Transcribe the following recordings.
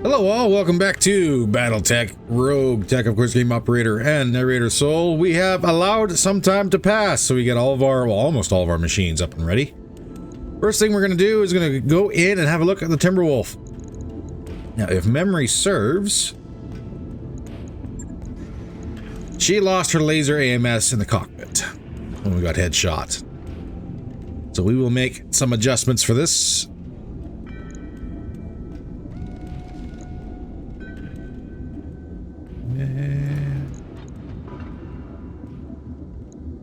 Hello all, welcome back to BattleTech, RogueTech, of course, game operator and narrator soul. We have allowed some time to pass, so we get all of our, well, almost all of our machines up and ready. First thing we're going to do is going to go in and have a look at the Timberwolf. Now, if memory serves, she lost her laser AMS in the cockpit when we got headshot. So we will make some adjustments for this.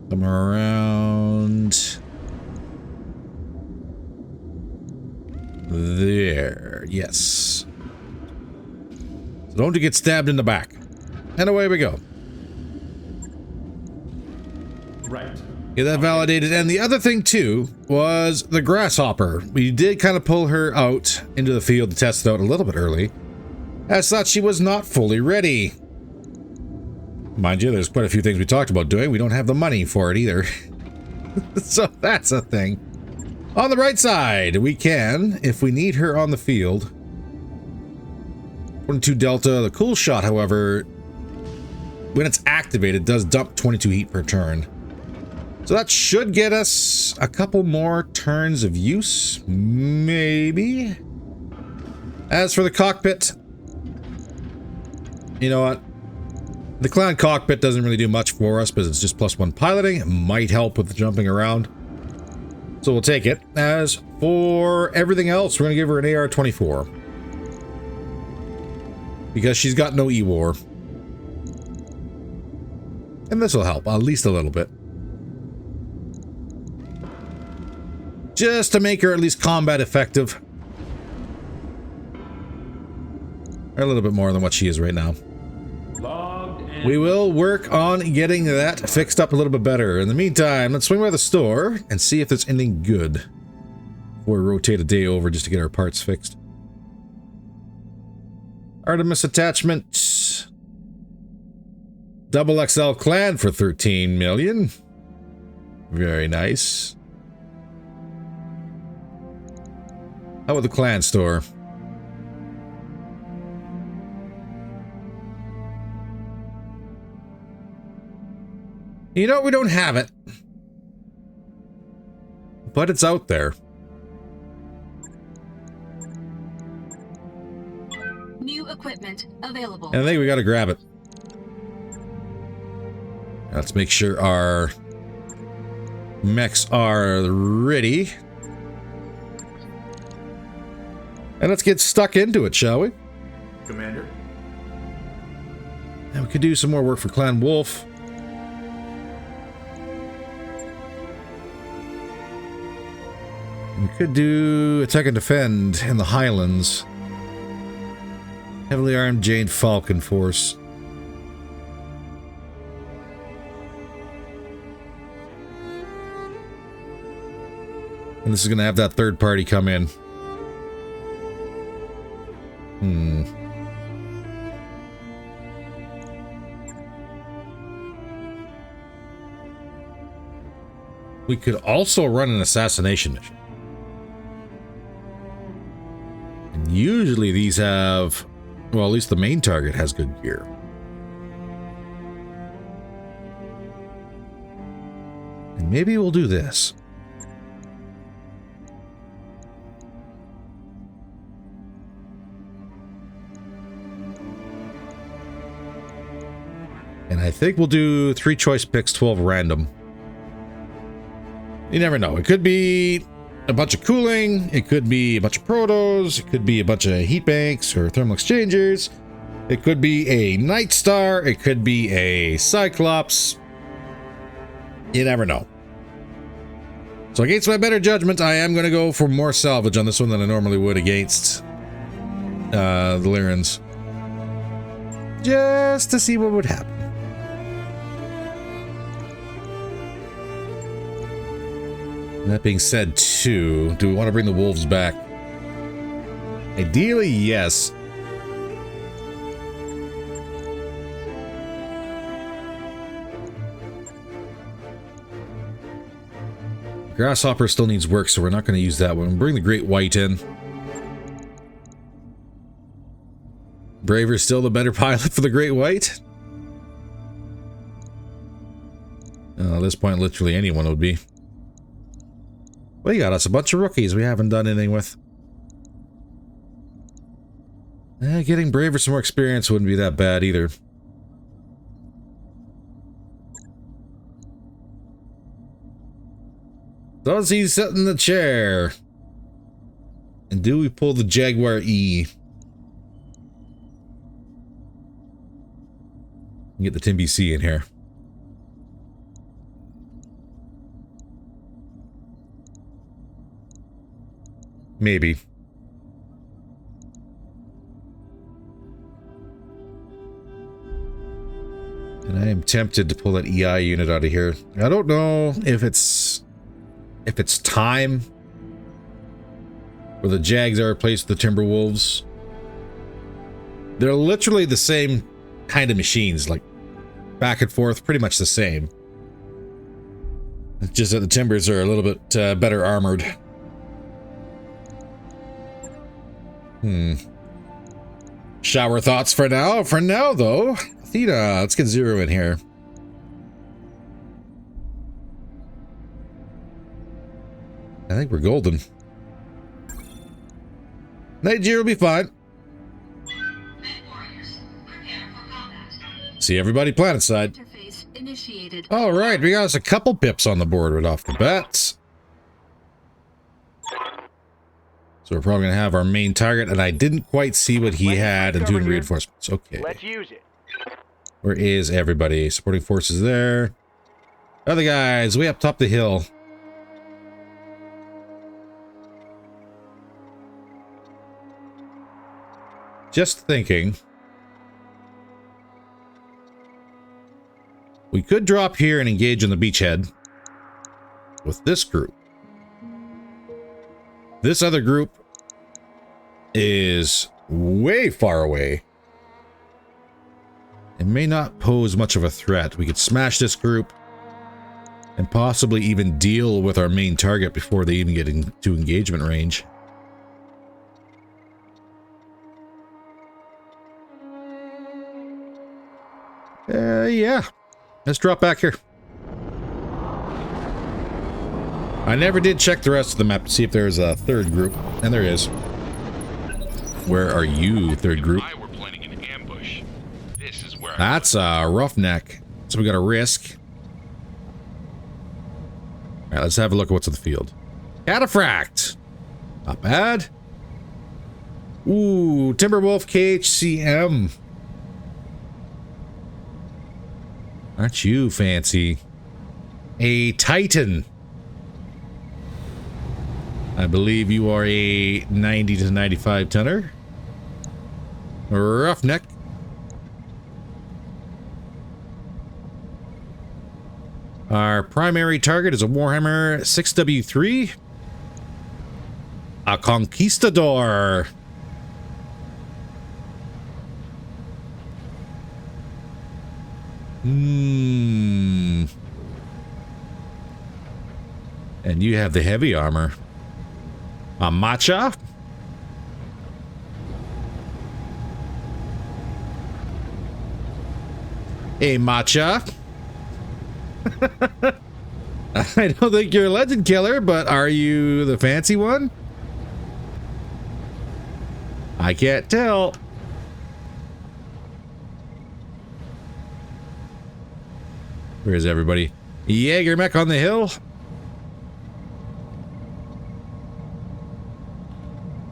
Somewhere around there, yes. So don't get stabbed in the back. And away we go. Right. Get that validated. And the other thing too was the grasshopper. We did kind of pull her out into the field to test it out a little bit early. As such, she was not fully ready. Mind you, there's quite a few things we talked about doing. We don't have the money for it either. So that's a thing. On the right side, we can, if we need her on the field. 22 Delta. The cool shot, however, when it's activated, does dump 22 heat per turn. So that should get us a couple more turns of use, maybe. As for the cockpit, you know what? The clown cockpit doesn't really do much for us because it's just +1 piloting. It might help with the jumping around. So we'll take it. As for everything else, we're going to give her an AR-24. Because she's got no E-War. And this will help, at least a little bit. Just to make her at least combat effective. Or a little bit more than what she is right now. We will work on getting that fixed up a little bit better. In the meantime, let's swing by the store and see if there's anything good before we rotate a day over just to get our parts fixed. Artemis attachment. Double XL clan for 13 million. Very nice. How about the clan store? You know, we don't have it. But it's out there. New equipment available. And I think we gotta grab it. Let's make sure our mechs are ready. And let's get stuck into it, shall we? Commander. And we could do some more work for Clan Wolf. We could do attack and defend in the Highlands. Heavily armed Jade Falcon force. And this is going to have that third party come in. We could also run an assassination mission. And usually these have, well, at least the main target has good gear. And maybe we'll do this. And I think we'll do 3 choice picks, 12 random. You never know. It could be a bunch of cooling. It could be a bunch of protos. It could be a bunch of heat banks or thermal exchangers. It could be a Night Star. It could be a Cyclops. You never know. So against my better judgment, I am going to go for more salvage on this one than I normally would against the Lyrans. Just to see what would happen. That being said, too, do we want to bring the wolves back? Ideally, yes. Grasshopper still needs work, so we're not going to use that one. Bring the Great White in. Braver's still the better pilot for the Great White? At this point, literally anyone would be. We got us a bunch of rookies we haven't done anything with. Getting Braver some more experience wouldn't be that bad either. Does he sit in the chair? And do we pull the Jaguar E? Get the Tim BC in here. Maybe. And I am tempted to pull that EI unit out of here. I don't know if it's time where the Jags are replaced with the Timberwolves. They're literally the same kind of machines, like back and forth, pretty much the same. It's just that the Timbers are a little bit better armored. Shower thoughts for now. For now, though, Athena, let's get Zero in here. I think we're golden. Nigeria will be fine. See everybody planet side. All right, we got us a couple pips on the board right off the bat. So we're probably going to have our main target, and I didn't quite see what he had in doing reinforcements. Okay. Let's use it. Where is everybody? Supporting forces there. Other guys, way up top the hill. Just thinking. We could drop here and engage on the beachhead with this group. This other group is way far away. It may not pose much of a threat. We could smash this group and possibly even deal with our main target before they even get into engagement range. Yeah. Let's drop back here. I never did check the rest of the map to see if there's a third group, and there is. Where are you, third group? We're planning an ambush. This is where That's a roughneck. So we got a risk. All right, let's have a look at what's on the field. Cataphract. Not bad. Ooh, Timberwolf KHCM. Aren't you fancy? A Titan. I believe you are a 90 to 95 tonner. Roughneck. Our primary target is a Warhammer 6W3. A Conquistador. And you have the heavy armor. A Matcha. A Matcha. I don't think you're a legend killer, but are you the fancy one? I can't tell. Where's everybody? Jaeger mech on the hill.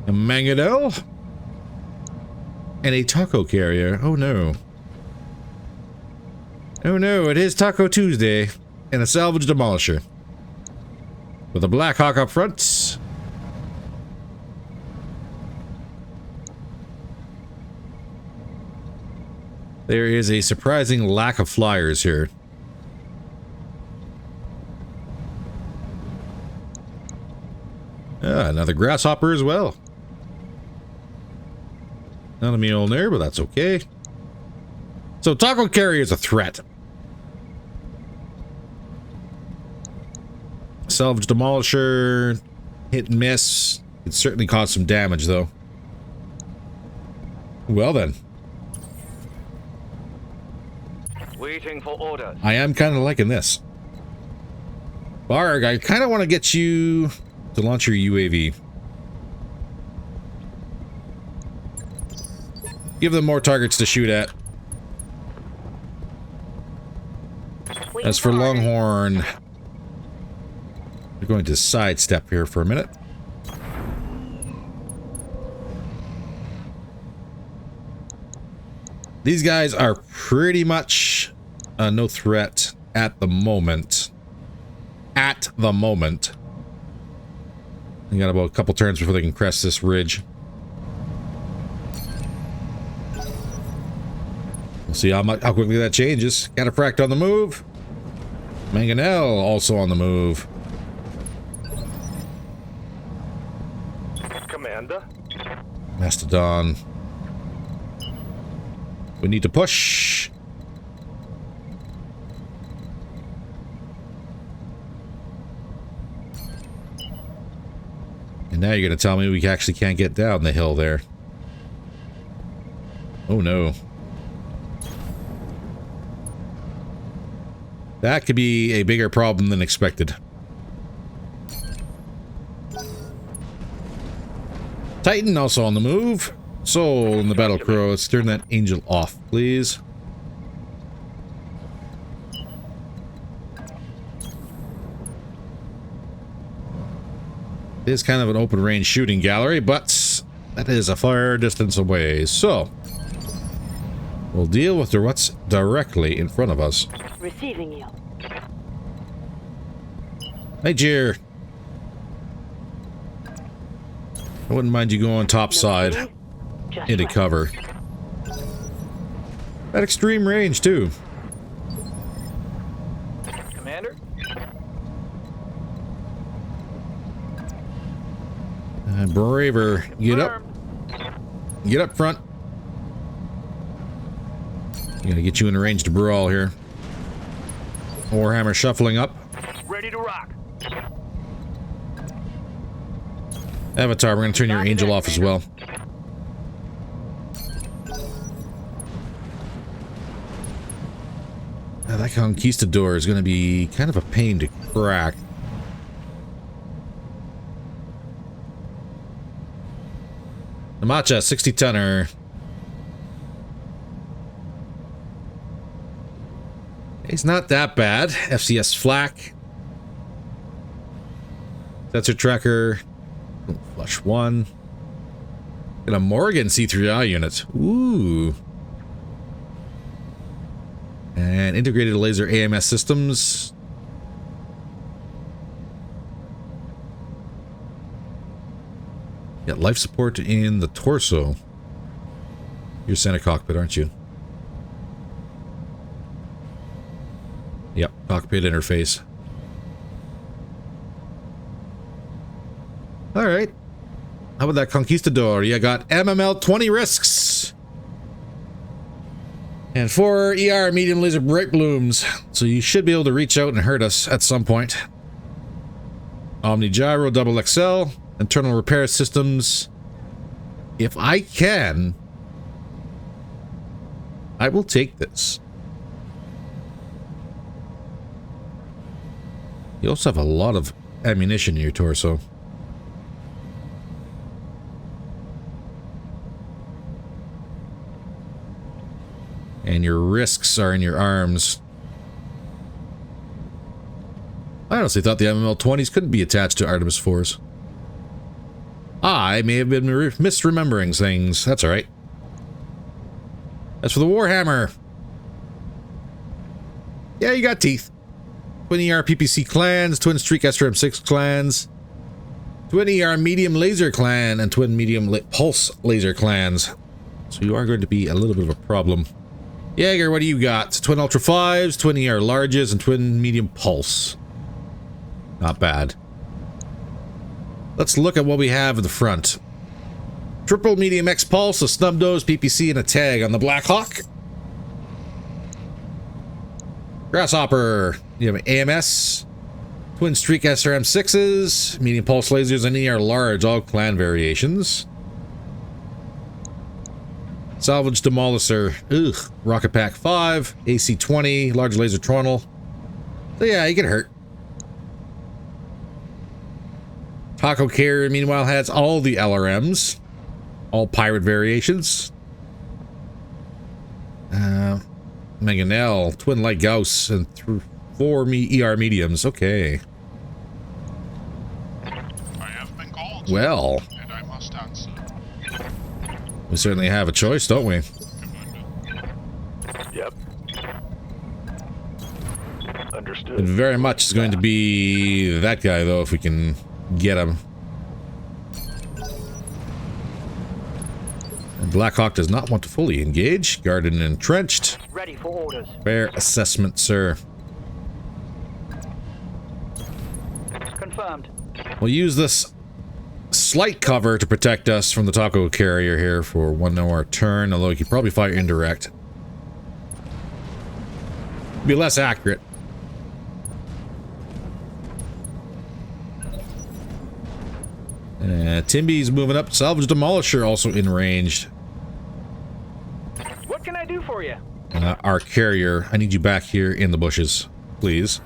A Mangadel. And a taco carrier. Oh no. Oh no, it is Taco Tuesday. And a salvage demolisher. With a Black Hawk up front. There is a surprising lack of flyers here. Another grasshopper as well. Not a Mjolnir, but that's okay. So taco carrier is a threat. Salvage demolisher, hit and miss. It certainly caused some damage though. Well then, Waiting for orders. I am kind of liking this. Barg, I kind of want to get you to launch your UAV. Give them more targets to shoot at. As for Longhorn, we're going to sidestep here for a minute. These guys are pretty much no threat at the moment. At the moment. They got about a couple turns before they can crest this ridge. We'll see how quickly that changes. Cataphract on the move. Mangonel also on the move. Commander. Mastodon. We need to push. And now you're going to tell me we actually can't get down the hill there. Oh no. That could be a bigger problem than expected. Titan also on the move. Soul in the battle crow. Let's turn that angel off, please. It is kind of an open range shooting gallery, but that is a far distance away. So we'll deal with what's directly in front of us. Receiving you. Hey, Jeer. I wouldn't mind you going top side into cover. At extreme range, too. Commander. Braver, get up. Get up front. Gotta get you in range to brawl here. Warhammer shuffling up. Ready to rock. Avatar, we're gonna turn your angel off as well. Now, that Conquistador is gonna be kind of a pain to crack. The Matcha 60-tonner. He's not that bad. FCS flak. Sensor tracker. Flush 1. And a Morgan C3I unit. Ooh. And integrated laser AMS systems. Got life support in the torso. You're center cockpit, aren't you? Yep, cockpit interface. Alright. How about that Conquistador? You got MML 20 risks. And 4 ER medium laser bright blooms. So you should be able to reach out and hurt us at some point. Omni Gyro Double XL. Internal repair systems. If I can, I will take this. You also have a lot of ammunition in your torso. And your risks are in your arms. I honestly thought the MML-20s couldn't be attached to Artemis 4s. I may have been misremembering things. That's alright. As for the Warhammer. Yeah, you got teeth. Twin ER PPC clans, Twin Streak SRM6 clans, Twin ER Medium Laser clan, and Twin Medium Pulse Laser clans. So you are going to be a little bit of a problem. Jaeger, what do you got? Twin Ultra 5s, Twin ER Larges, and Twin Medium Pulse. Not bad. Let's look at what we have at the front. Triple Medium X Pulse, a Snub Nose, PPC, and a tag on the Black Hawk. Grasshopper. You have AMS, Twin Streak SRM6s, Medium Pulse Lasers, and ER Large, all clan variations. Salvage demolisher. Ugh. Rocket pack 5. AC-20. Large laser tornel. So yeah, you get hurt. Taco carrier, meanwhile, has all the LRMs. All pirate variations. Mangonel, Twin Light Gauss, and 4 ER mediums. Okay. I have been called. Well, And I must answer. we certainly have a choice, don't we? Yep. Understood. It very much is going to be that guy, though, if we can get him. And Blackhawk does not want to fully engage. Guarded and entrenched. Ready for orders. Fair assessment, sir. Confirmed. We'll use this slight cover to protect us from the taco carrier here for 1 hour turn, although he could probably fire indirect. Be less accurate. Timby's moving up. Salvage demolisher also in range. What can I do for you? Our carrier, I need you back here in the bushes, please.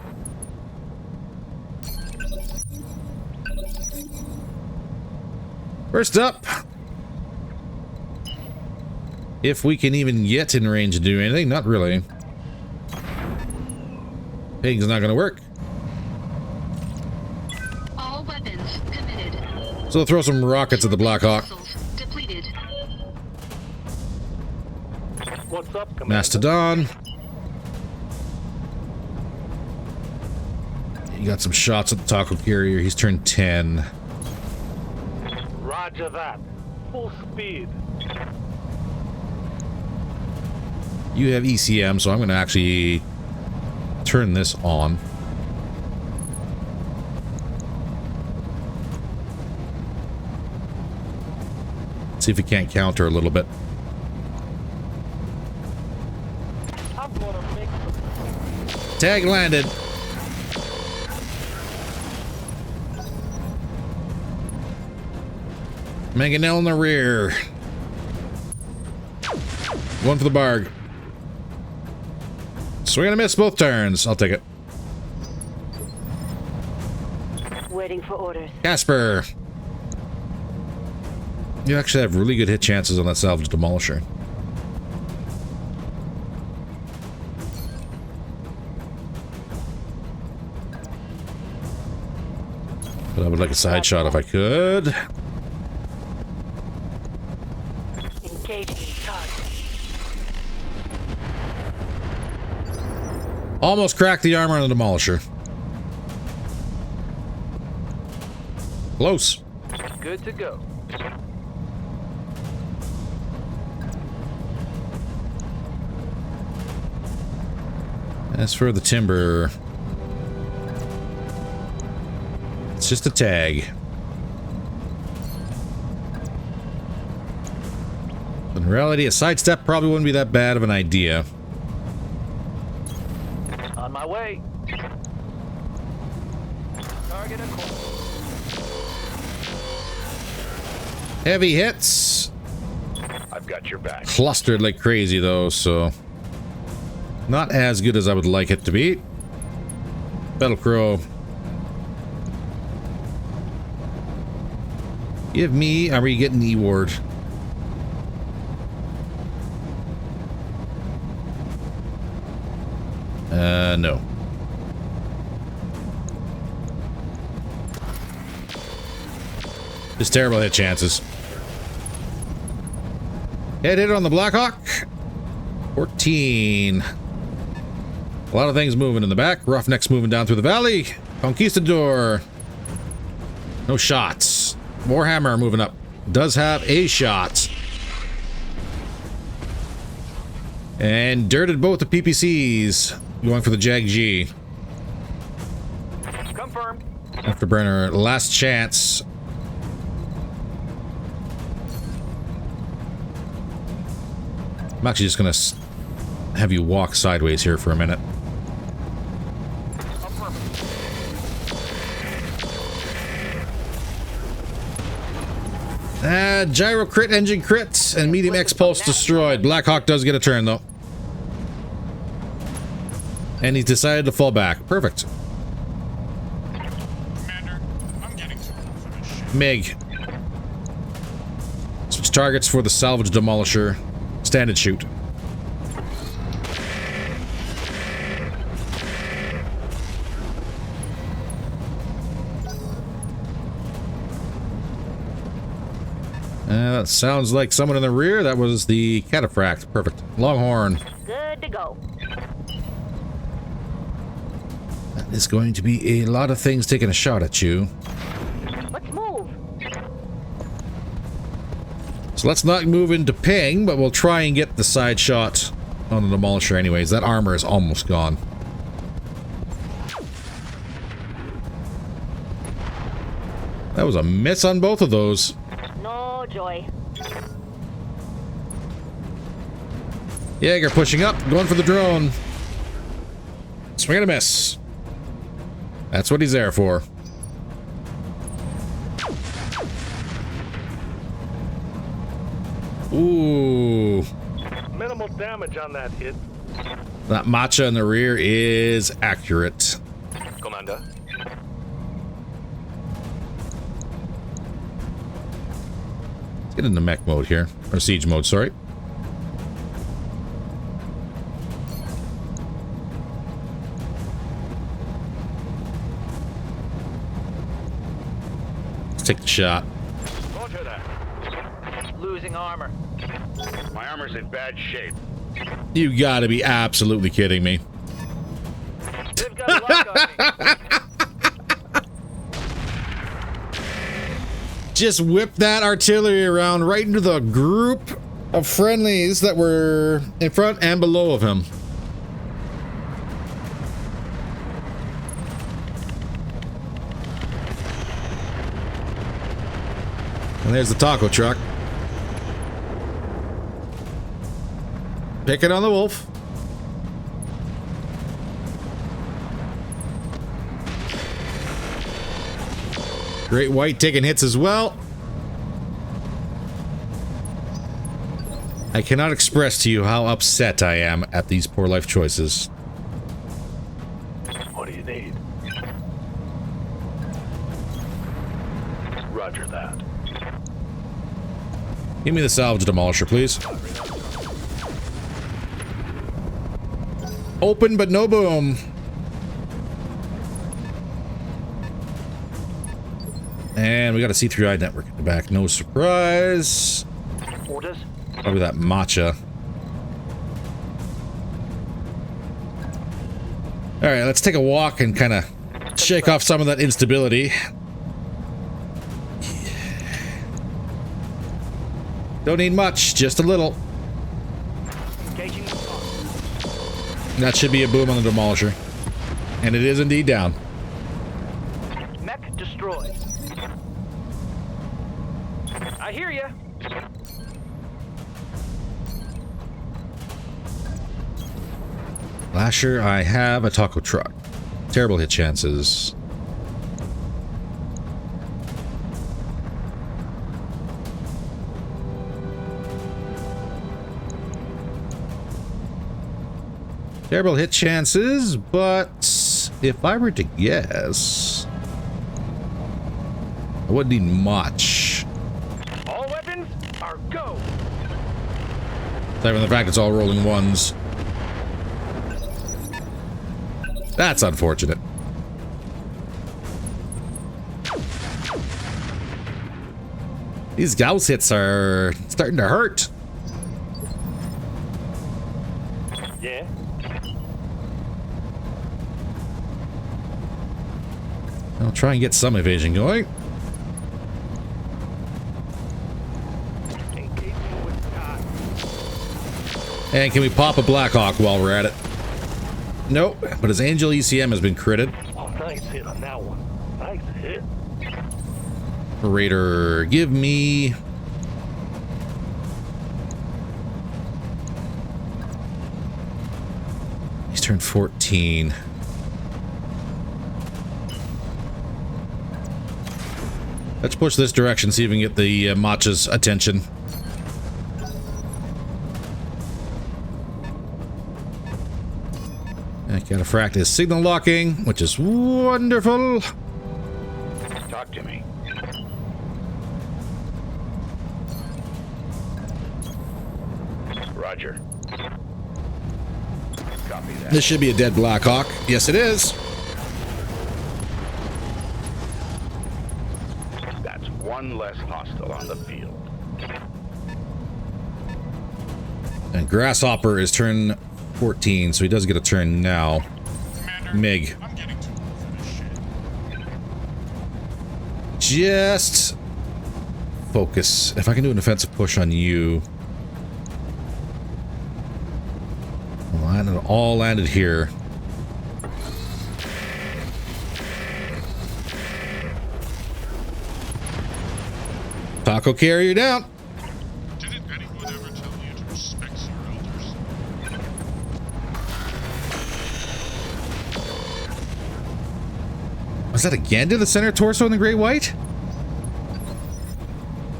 First up, if we can even get in range to do anything, not really. Ping's not going to work. All weapons committed. So throw some rockets at the Blackhawk. Missiles depleted. What's up, Commander? Mastodon. You got some shots at the taco carrier. He's turned 10. Roger that. Full speed. You have ECM, so I'm going to actually turn this on. See if we can't counter a little bit. I'm gonna make some... Tag landed. Mangonel in the rear. One for the barg. Swing and a miss both turns. I'll take it. Waiting for orders. Casper. You actually have really good hit chances on that salvage demolisher. But I would like a side shot if I could. Engaging target. Almost cracked the armor on the demolisher. Close. Good to go. As for the timber, it's just a tag. In reality, a sidestep probably wouldn't be that bad of an idea. On my way. Target acquired. Heavy hits. I've got your back. Clustered like crazy, though, so not as good as I would like it to be. Battlecrow. Give me... Are we getting E-Ward? No. Just terrible hit chances. Hit on the Blackhawk. 14. A lot of things moving in the back. Roughneck's moving down through the valley. Conquistador. No shots. Warhammer moving up. Does have a shot. And dirted both the PPCs. Going for the Jag G. Confirmed. Afterburner, last chance. I'm actually just gonna have you walk sideways here for a minute. Gyro crit, engine crits, and medium X pulse destroyed. Blackhawk does get a turn though. And he's decided to fall back. Perfect. Commander, I'm getting too old for this shit. MiG. Switch targets for the salvage demolisher. Stand and shoot. That sounds like someone in the rear. That was the cataphract. Perfect. Longhorn. Good to go. That is going to be a lot of things taking a shot at you. Let's move. So let's not move into ping, but we'll try and get the side shot on the demolisher anyways. That armor is almost gone. That was a miss on both of those. No joy. Jaeger pushing up, going for the drone. Swing and a miss. That's what he's there for. Ooh. Minimal damage on that hit. That matcha in the rear is accurate. Commander. Let's get into mech mode here. Or siege mode, sorry. Let's take the shot. Roger that. Losing armor. My armor's in bad shape. You gotta be absolutely kidding me. They've got a lock on me. Just whip that artillery around right into the group of friendlies that were in front and below of him. And there's the taco truck. Picking on the wolf. Great White taking hits as well. I cannot express to you how upset I am at these poor life choices. What do you need? Roger that. Give me the salvage demolisher, please. Open but no boom. And we got a C3I network in the back. No surprise. Orders? Probably that matcha. Alright, let's take a walk and kind of shake off some of that instability. Don't need much, just a little. Engaging the front. That should be a boom on the demolisher. And it is indeed down. Mech destroyed. I hear ya. Lasher, I have a taco truck. Terrible hit chances. Terrible hit chances, but if I were to guess, I wouldn't need much. All weapons are go. Aside from the fact it's all rolling ones. That's unfortunate. These Gauss hits are starting to hurt. Yeah. I'll try and get some evasion going. Engaging with God. And can we pop a Blackhawk while we're at it? Nope, but his Angel ECM has been critted. Oh, nice hit on that one. Nice hit. Raider, give me... He's turned 14. Let's push this direction, see if we can get the Macha's attention. Cataphract is signal locking, which is wonderful. Talk to me. Roger. Copy that. This should be a dead Blackhawk. Yes, it is. That's one less hostile on the field. And Grasshopper is turn 14, so he does get a turn now. Commander, Mig. I'm getting too old for this shit. Just focus. If I can do an offensive push on you. All landed here. Taco carrier down. Didn't anyone ever tell you to respect your elders? Was that again to the center torso in the gray white?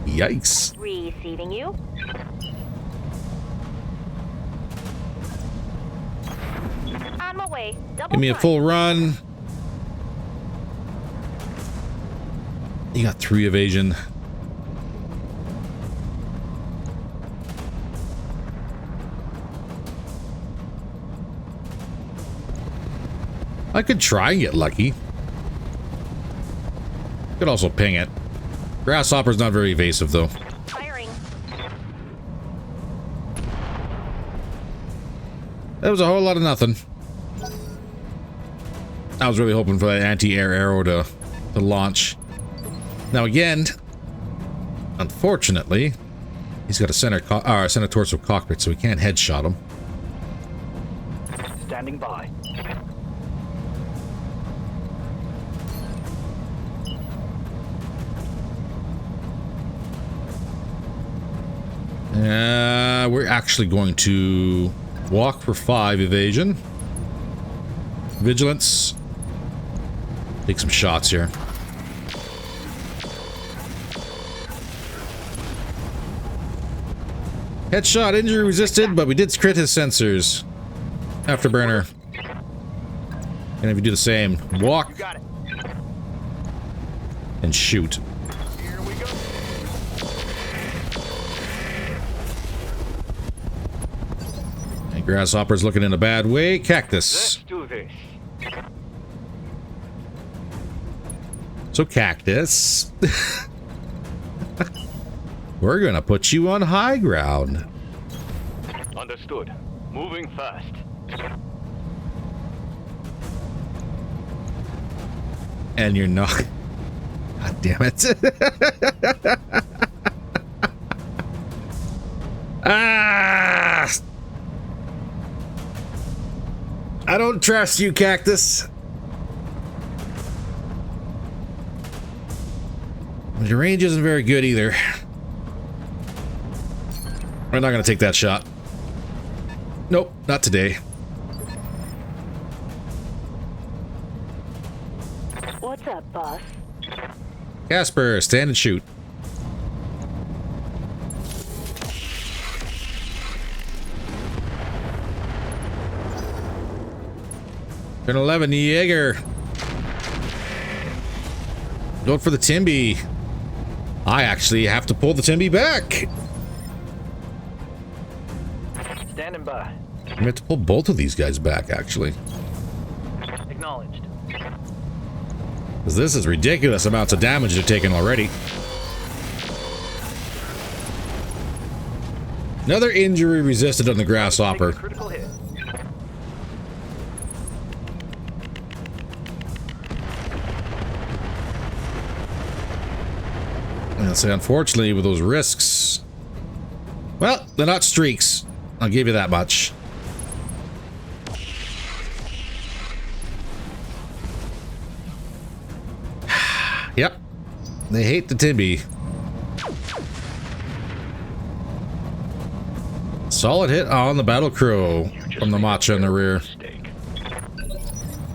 Yikes. Receiving you. On my way. Double Give me a front. full run. You got 3 evasion. I could try and get lucky. Could also ping it. Grasshopper's not very evasive, though. Firing. That was a whole lot of nothing. I was really hoping for that anti-air arrow to launch. Now again, unfortunately, he's got a center torso cockpit, so we can't headshot him. Standing by. We're actually going to walk for 5 evasion. Vigilance. Take some shots here. Headshot, injury resisted, but we did crit his sensors. Afterburner. And if you do the same, walk Got it. and shoot. Here we go. And Grasshopper's looking in a bad way. Cactus. Let's do this. So Cactus. We're gonna put you on high ground. Understood. Moving fast. And you're not. God damn it. Ah! I don't trust you, Cactus. Your range isn't very good either. We're not going to take that shot. Nope, not today. What's up, boss? Casper, stand and shoot. Turn 11, Jaeger. Go for the Timby. I actually have to pull the Timby back. Standing by. I have to pull both of these guys back, actually. Acknowledged. Because this is ridiculous amounts of damage they're taking already. Another injury resisted on the Grasshopper. Critical hit. And say, unfortunately, with those risks, well, they're not streaks. I'll give you that much. Yep. They hate the Timby. Solid hit on the Battle Crow from the Macha in the rear. Mistake.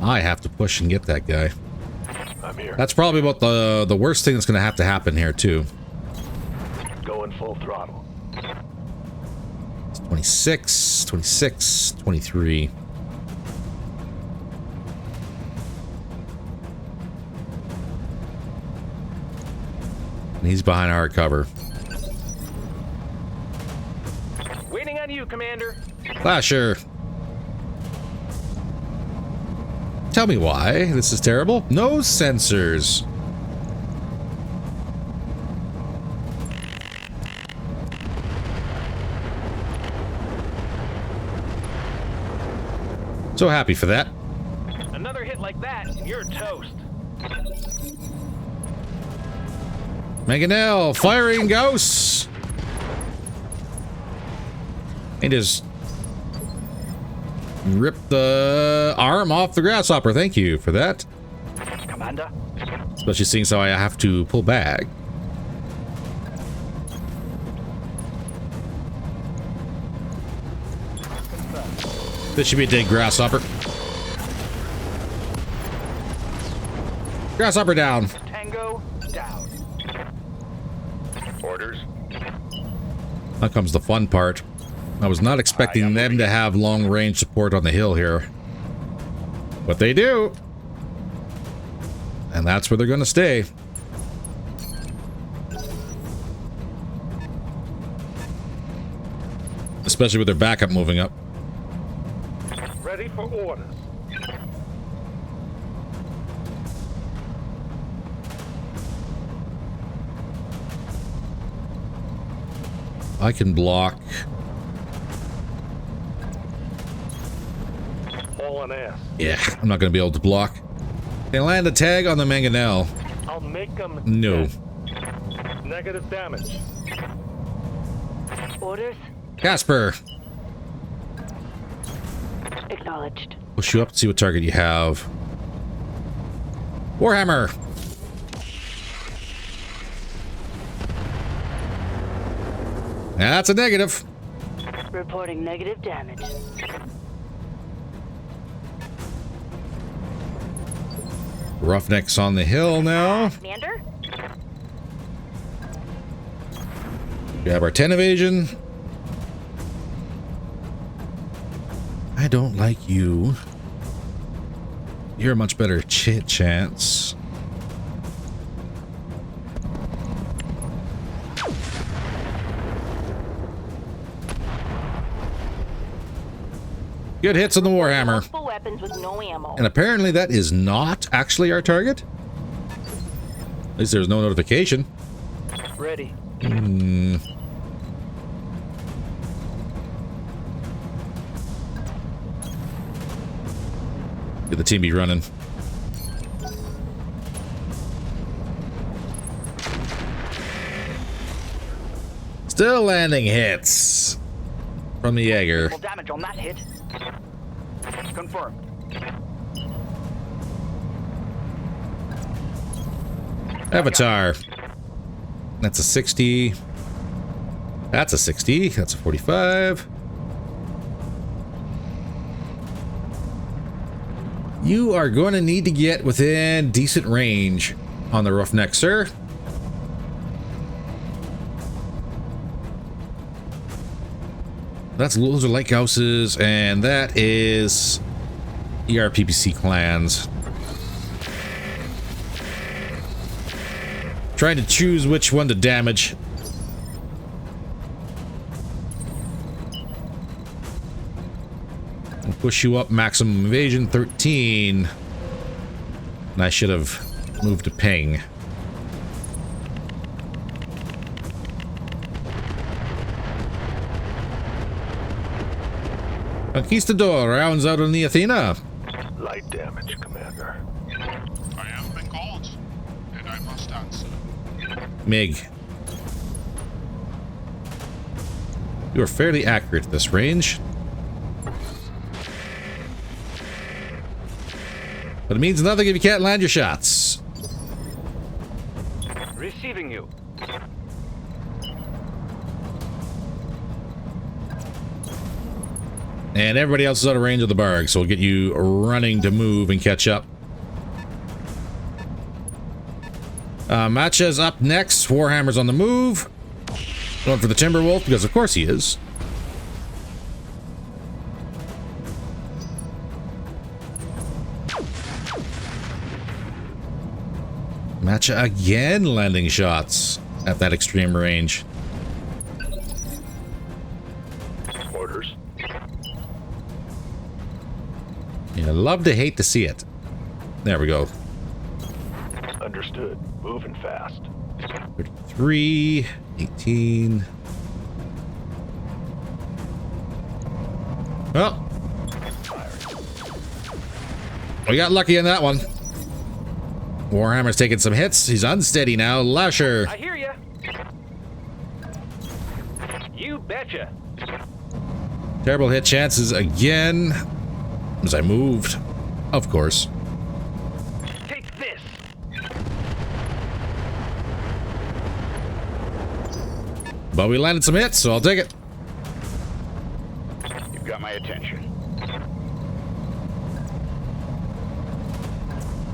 I have to push and get that guy. A I'm here. That's probably about the worst thing that's going to happen here, too. Going full throttle. 26, 26, 23. And he's behind our cover. Waiting on you, Commander. Flasher. Tell me why this is terrible. No sensors. So happy for that. Another hit like that, and you're toast. Mangonel firing ghosts. And just rip the arm off the grasshopper. Thank you for that. Commander. Especially seeing so I have to pull back. This should be a dead grasshopper. Grasshopper down. Tango down. Orders. Now comes the fun part. I was not expecting them to have long range support on the hill here. But they do. And that's where they're going to stay. Especially with their backup moving up. Ready for orders. I can block. Hauling ass. Yeah, I'm not going to be able to block. They land a tag on the Mangonel. I'll make them. No. Negative damage. Orders? Casper. Acknowledged. Push you up to see what target you have. Warhammer. That's a negative. Reporting negative damage. Roughnecks on the hill now. Commander? We have our 10 evasion. I don't like you. You're a much better chance. Good hits on the Warhammer. Multiple weapons with no ammo. And apparently that is not actually our target. At least there's no notification. Ready. Get the team be running. Still landing hits from the Jaeger. Full damage on that hit. Confirmed. Avatar. That's a 60. That's a 60. That's a 45. You are going to need to get within decent range on the Roughneck, sir. Those are lighthouses, and that is ERPPC clans. Trying to choose which one to damage. And push you up maximum evasion 13. And I should have moved to ping. Conquistador rounds out on the Athena. Light damage, Commander. I have been called, and I must answer. MiG. You are fairly accurate at this range. But it means nothing if you can't land your shots. Receiving you. And everybody else is out of range of the Barg, so we'll get you running to move and catch up. Matcha's up next. Warhammer's on the move. Going for the Timberwolf because of course he is. Matcha again landing shots at that extreme range. Orders. You love to hate to see it. There we go. Understood. Moving fast. 33, 18. Well, we got lucky in that one. Warhammer's taking some hits. He's unsteady now. Lasher. I hear ya. You betcha. Terrible hit chances again. As I moved. Of course. Take this. But we landed some hits, so I'll take it. You've got my attention.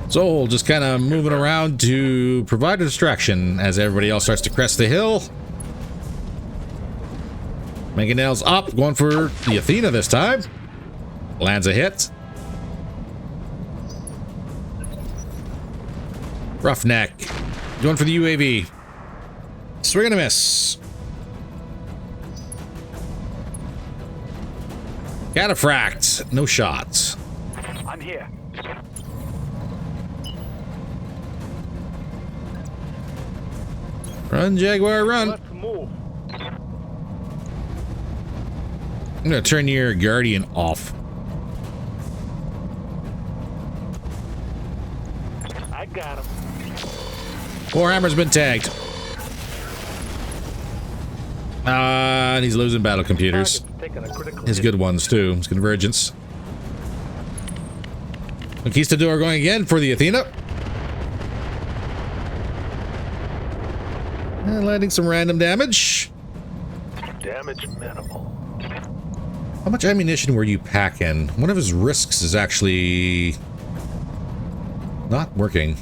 Soul just kind of moving around to provide a distraction as everybody else starts to crest the hill. Mangonel's up, going for the Athena this time. Lands a hit. Roughneck going for the UAV. Swing and a miss. Cataphract, no shots. I'm here. Run, Jaguar, run. Let's move. I'm gonna turn your Guardian off. I got him. Warhammer's been tagged. And he's losing battle computers. Taking a critical His hit. good ones too. His Convergence. Conquistador going again for the Athena. And landing some random damage. Damage minimal. How much ammunition were you packing? One of his risks is actually not working.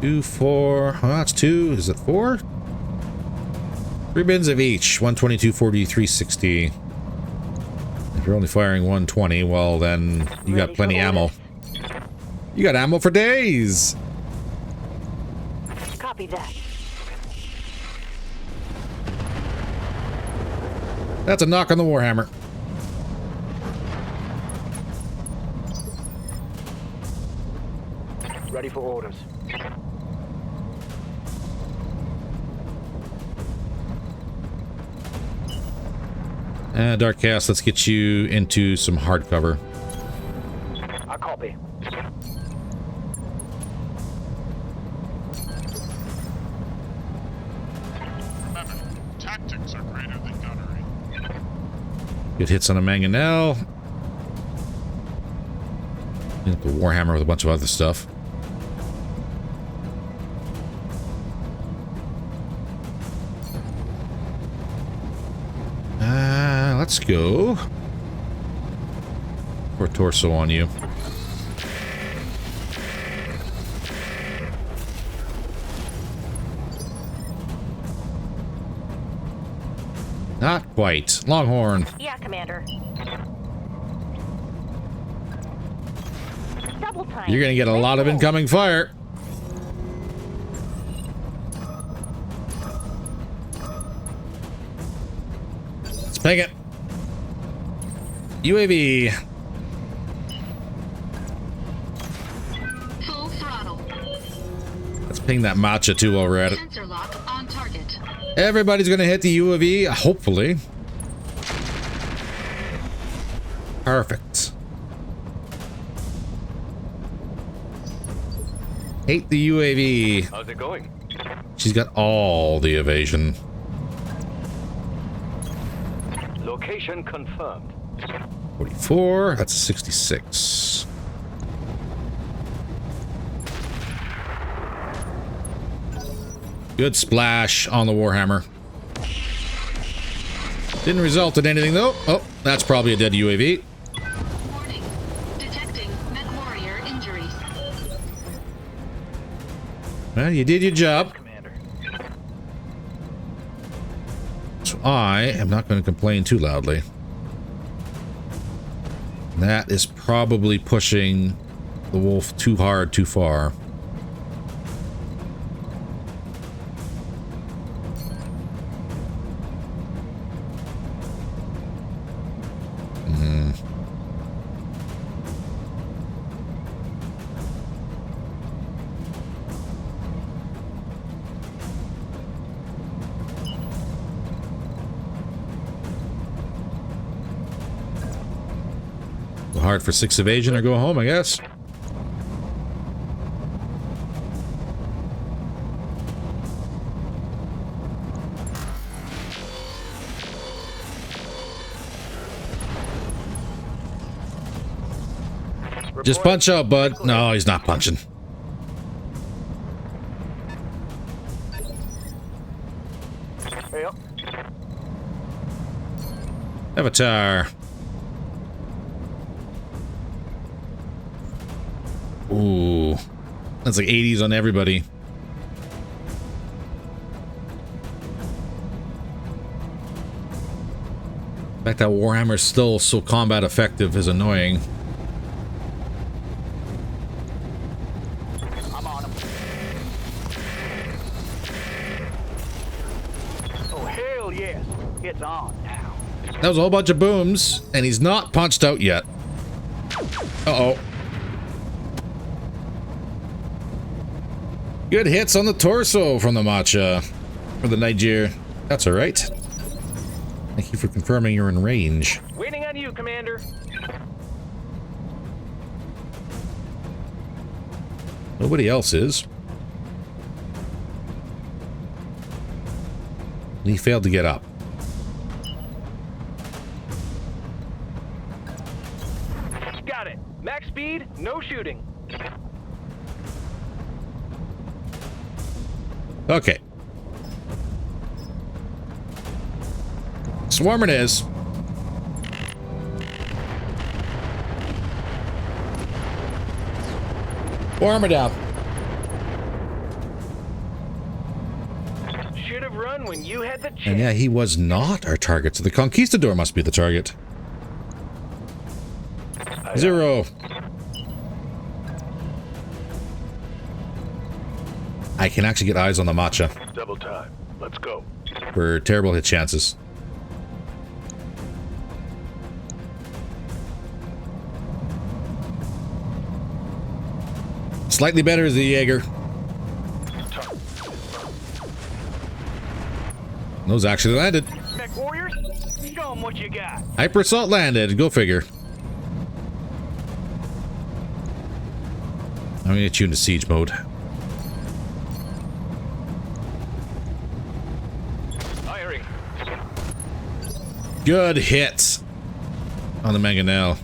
Two, four. Oh, that's two. Is it four? 3 bins of each. 122, 40, 360. If you're only firing 120, well then you got plenty ammo. You got ammo for days. Copy that. That's a knock on the Warhammer. Ready for orders. Dark Chaos, let's get you into some hard cover. I copy. Remember, tactics are greater than gunnery. Good hits on a Mangonel. The Warhammer with a bunch of other stuff. Let's go. Or torso on you. Not quite. Longhorn. Yeah, Commander. Double time. You're gonna get a lot of incoming fire. Let's ping it. UAV. Full throttle. Let's ping that matcha too while we're at it. Sensor lock on target. Everybody's gonna hit the UAV, hopefully. Perfect. Hate the UAV. How's it going? She's got all the evasion. Location confirmed. 44. That's a 66. Good splash on the Warhammer. Didn't result in anything though. Oh, that's probably a dead UAV. Warning. Well, you did your job. Commander. So I am not going to complain too loudly. That is probably pushing the wolf too hard, too far. Go hard for 6 evasion or go home, I guess. Just punch out, bud. No, he's not punching. Yep. Avatar. Ooh. That's like 80s on everybody. The fact that Warhammer's still so combat effective is annoying. I'm on him. Oh, hell yes. It's on now. That was a whole bunch of booms, and he's not punched out yet. Uh-oh. Good hits on the torso from the Matcha. Or the Niger. That's alright. Thank you for confirming you're in range. Waiting on you, Commander. Nobody else is. He failed to get up. Got it. Max speed, no shooting. Okay. Swarm it is. Swarm it up. Should have run when you had the chance. And yeah, he was not our target, so the Conquistador must be the target. 0. I can actually get eyes on the Matcha Double time. Let's go. for terrible hit chances. Slightly better is the Jaeger. Those actually landed. Mech warriors, show them what you got. Hyper assault landed. Go figure. I'm gonna get you into siege mode. Firing. Good hit on the Mangonel.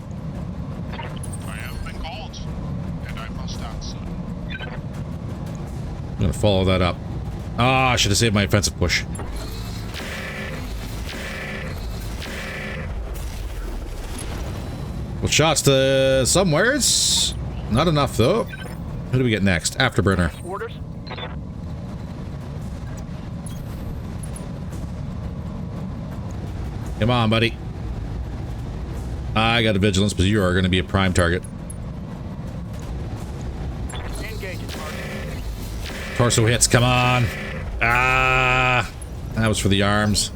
I have been called, and I must answer. I'm gonna follow that up. Ah, I should have saved my offensive push. Well, shots to somewheres. Not enough though. Who do we get next? Afterburner. Orders. Come on, buddy. I got a vigilance, but you are going to be a prime target. Engaging target. Torso hits, come on. Ah, that was for the arms.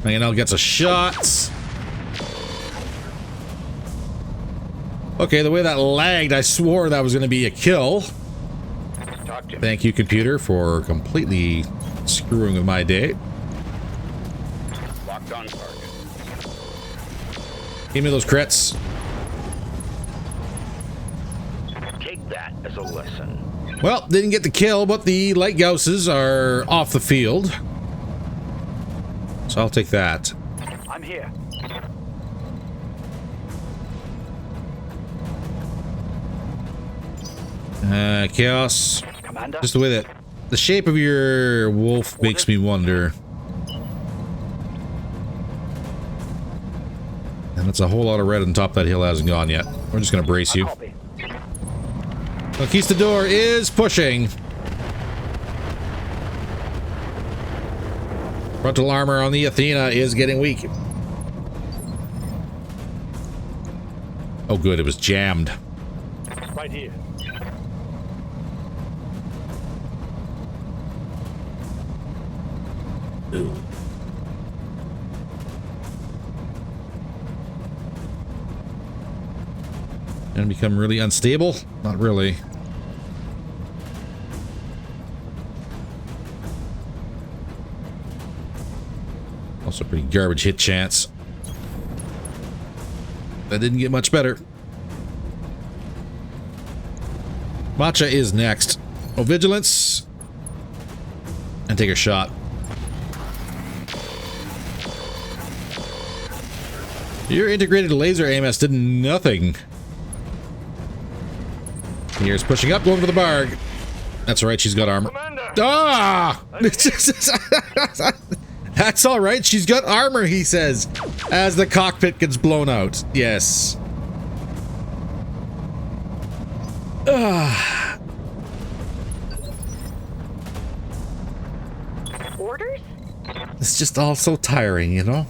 Mangonel gets a shot. Okay, the way that lagged, I swore that was going to be a kill. Talk to me. Thank you, computer, for completely screwing with my day. Locked on target. Give me those crits. Take that as a lesson. Well, didn't get the kill, but the light Gausses are off the field. So I'll take that. I'm here. Chaos. Commander. Just the way that the shape of your wolf makes me wonder. And it's a whole lot of red on top of that hill hasn't gone yet. We're just gonna brace you. Copy. Conquistador is pushing. Frontal armor on the Athena is getting weak. Oh good, it was jammed. Right here. Ooh. Gonna become really unstable? Not really. Also pretty garbage hit chance. That didn't get much better. Matcha is next. Oh, vigilance. And take a shot. Your integrated laser AMS did nothing. Here's pushing up, going for the barg. That's all right, she's got armor. Commander! Ah! That's all right, she's got armor, he says, as the cockpit gets blown out. Yes. Orders? It's just all so tiring, you know?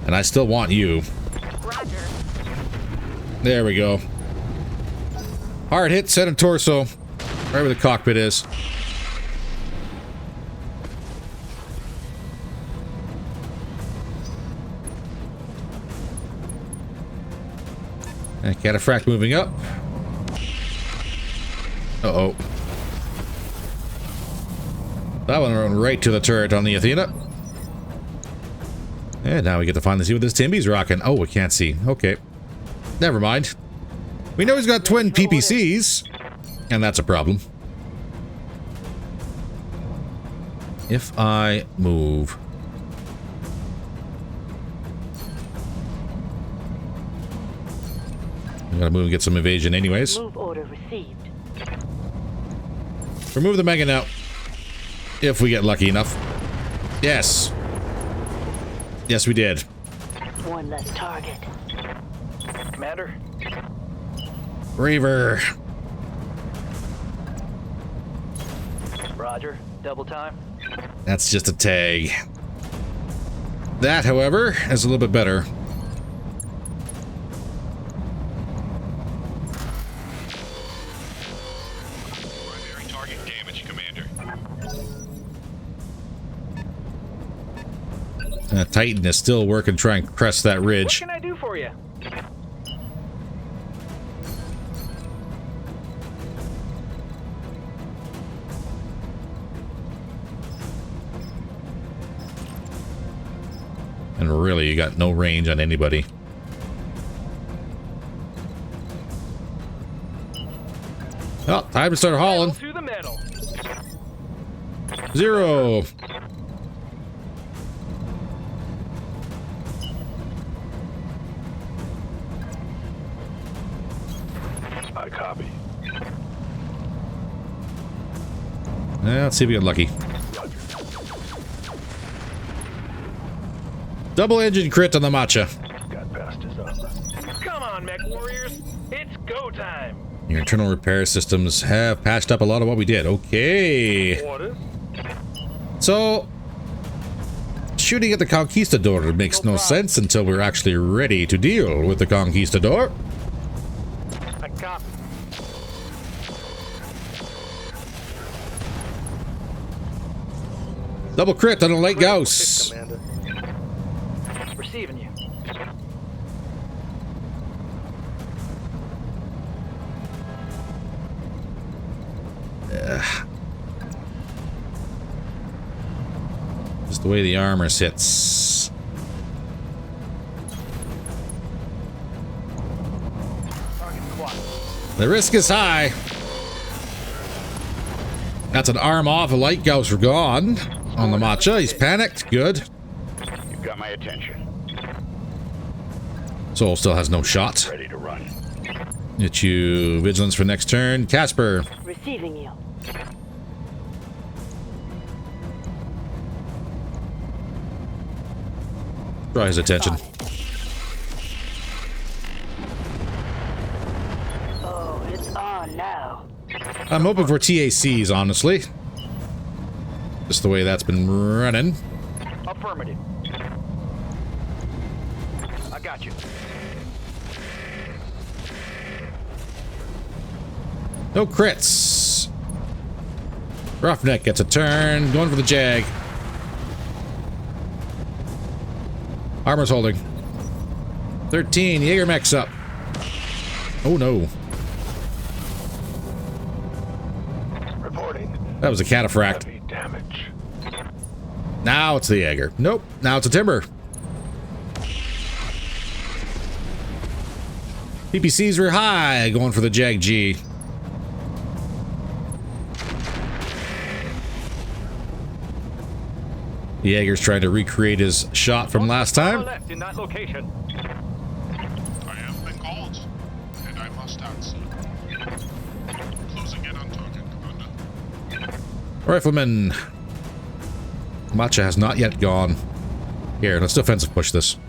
And I still want you. Roger. There we go. Hard hit, center torso. Right where the cockpit is. And cataphract moving up. Uh-oh. That one went right to the turret on the Athena. And now we get to finally see what this Timby's rocking. Oh, we can't see. Okay. Never mind. We know he's got twin PPCs. And that's a problem. If I move... I gotta move and get some evasion anyways. Move order received. Remove the Mega now. If we get lucky enough. Yes. Yes, we did. One less target. Commander? Reaver. Roger. Double time. That's just a tag. That, however, is a little bit better. Primary target damage, Commander. Titan is still working trying to crest that What ridge. can I do for you? And really, you got no range on anybody. Well, time to start hauling. To the metal. 0. I copy. Let's see if we get lucky. Double engine crit on the matcha. Got past his armor. Come on, mech warriors. It's go time. Your internal repair systems have patched up a lot of what we did. Okay. Orders? So, shooting at the Conquistador makes no sense until we're actually ready to deal with the Conquistador. I copy. Double crit on a light Gauss. Commander. Receiving you. Just the way the armor sits. Target quiet. The risk is high. That's an arm off. A light Gauss are gone on the matcha. He's panicked. Good. You've got my attention. Soul still has no shot. Ready to run. Get you vigilance for next turn. Casper. Receiving you. Draw his attention. On it. Oh, it's on now. I'm hoping for TACs, honestly. Just the way that's been running. Affirmative. I got you. No crits. Roughneck gets a turn. Going for the Jag. Armor's holding. 13. Jaeger mech's up. Oh no. Reporting. That was a cataphract. Heavy damage. Now it's the Jaeger. Nope. Now it's a Timber. PPCs were high. Going for the Jag G. The Jaeger's trying to recreate his shot from last time. Left in that location. I have been called, and I must answer. Closing in on target, Commander. Rifleman. Matcha has not yet gone. Here, let's defensive push this.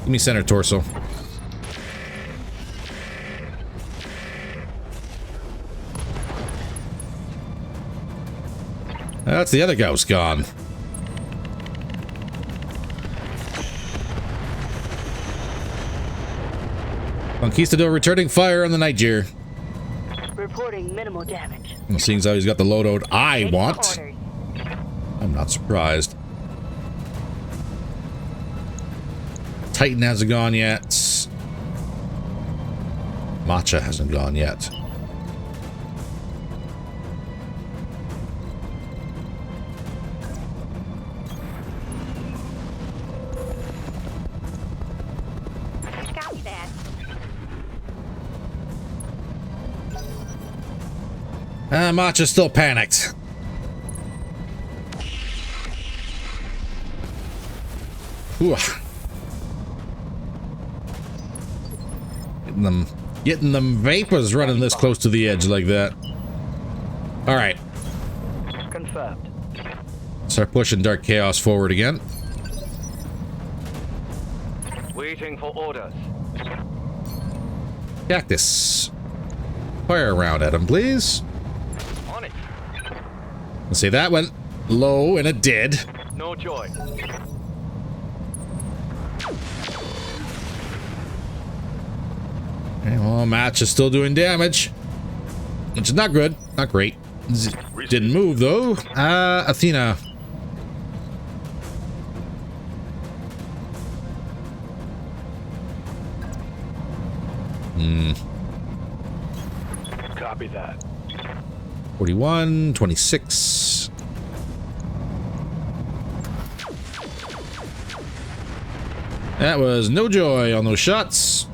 Give me center torso. That's the other ghost gone. Conquistador returning fire on the Niger. Reporting minimal damage. Well, seeing as how he's got the loadout I Waiting for want, orders. I'm not surprised. Titan hasn't gone yet. Matcha hasn't gone yet. Copy that. Matcha's still panicked. Ooh. Getting them vapors running this close to the edge like that. All right. Confirmed. Start pushing Dark Chaos forward again. Waiting for orders. Cactus. Fire a round at him, please. On it. Let's see, that went low, and it did. No joy. Okay, well, match is still doing damage. Which is not good. Not great. Didn't move, though. Athena. Copy that. 41, 26. That was no joy on those shots.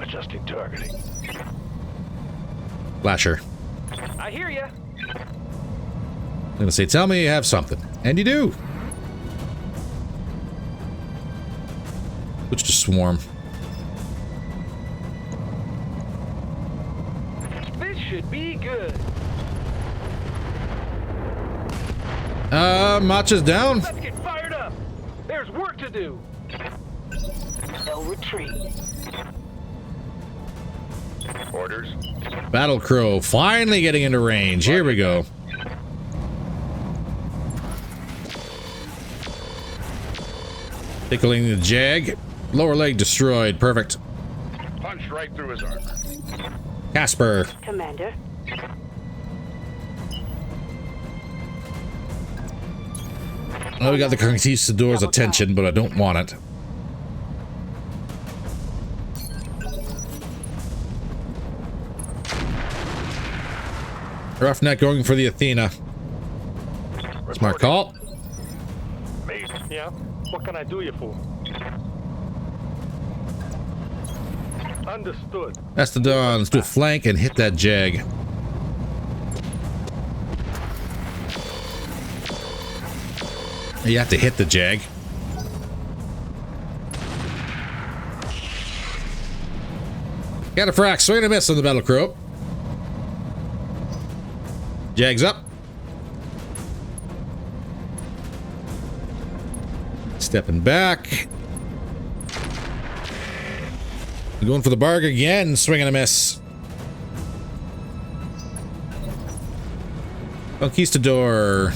Adjusting targeting. Flasher. I hear ya. I'm gonna say, tell me you have something. And you do. Switch to Swarm. This should be good. Matcha's down. Let's get fired up. There's work to do. No retreat. Orders. Battle Crow finally getting into range. Here we go. Tickling the Jag. Lower leg destroyed. Perfect. Punched right through his armor. Casper. Commander. Oh, we got the Conquistador's attention, but I don't want it. Roughneck going for the Athena. Smart call. Me. Yeah? What can I do you for? Understood. Mastodon, let's do a flank and hit that Jag. You have to hit the Jag. Got a frack, swing and a miss on the Battle Crow. Jag's up. Stepping back. Going for the barg again, swing and a miss. Conquistador.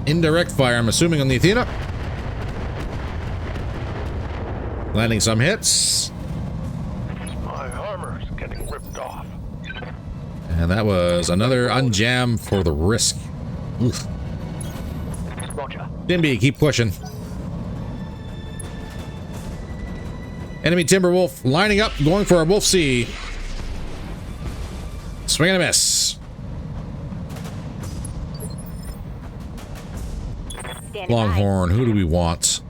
Indirect fire, I'm assuming, on the Athena. Landing some hits. My armor's getting ripped off. And that was another unjam for the risk. Oof. Roger. Dimby, keep pushing. Enemy Timberwolf lining up, going for a Wolf C. Swing and a miss. Longhorn, who do we want?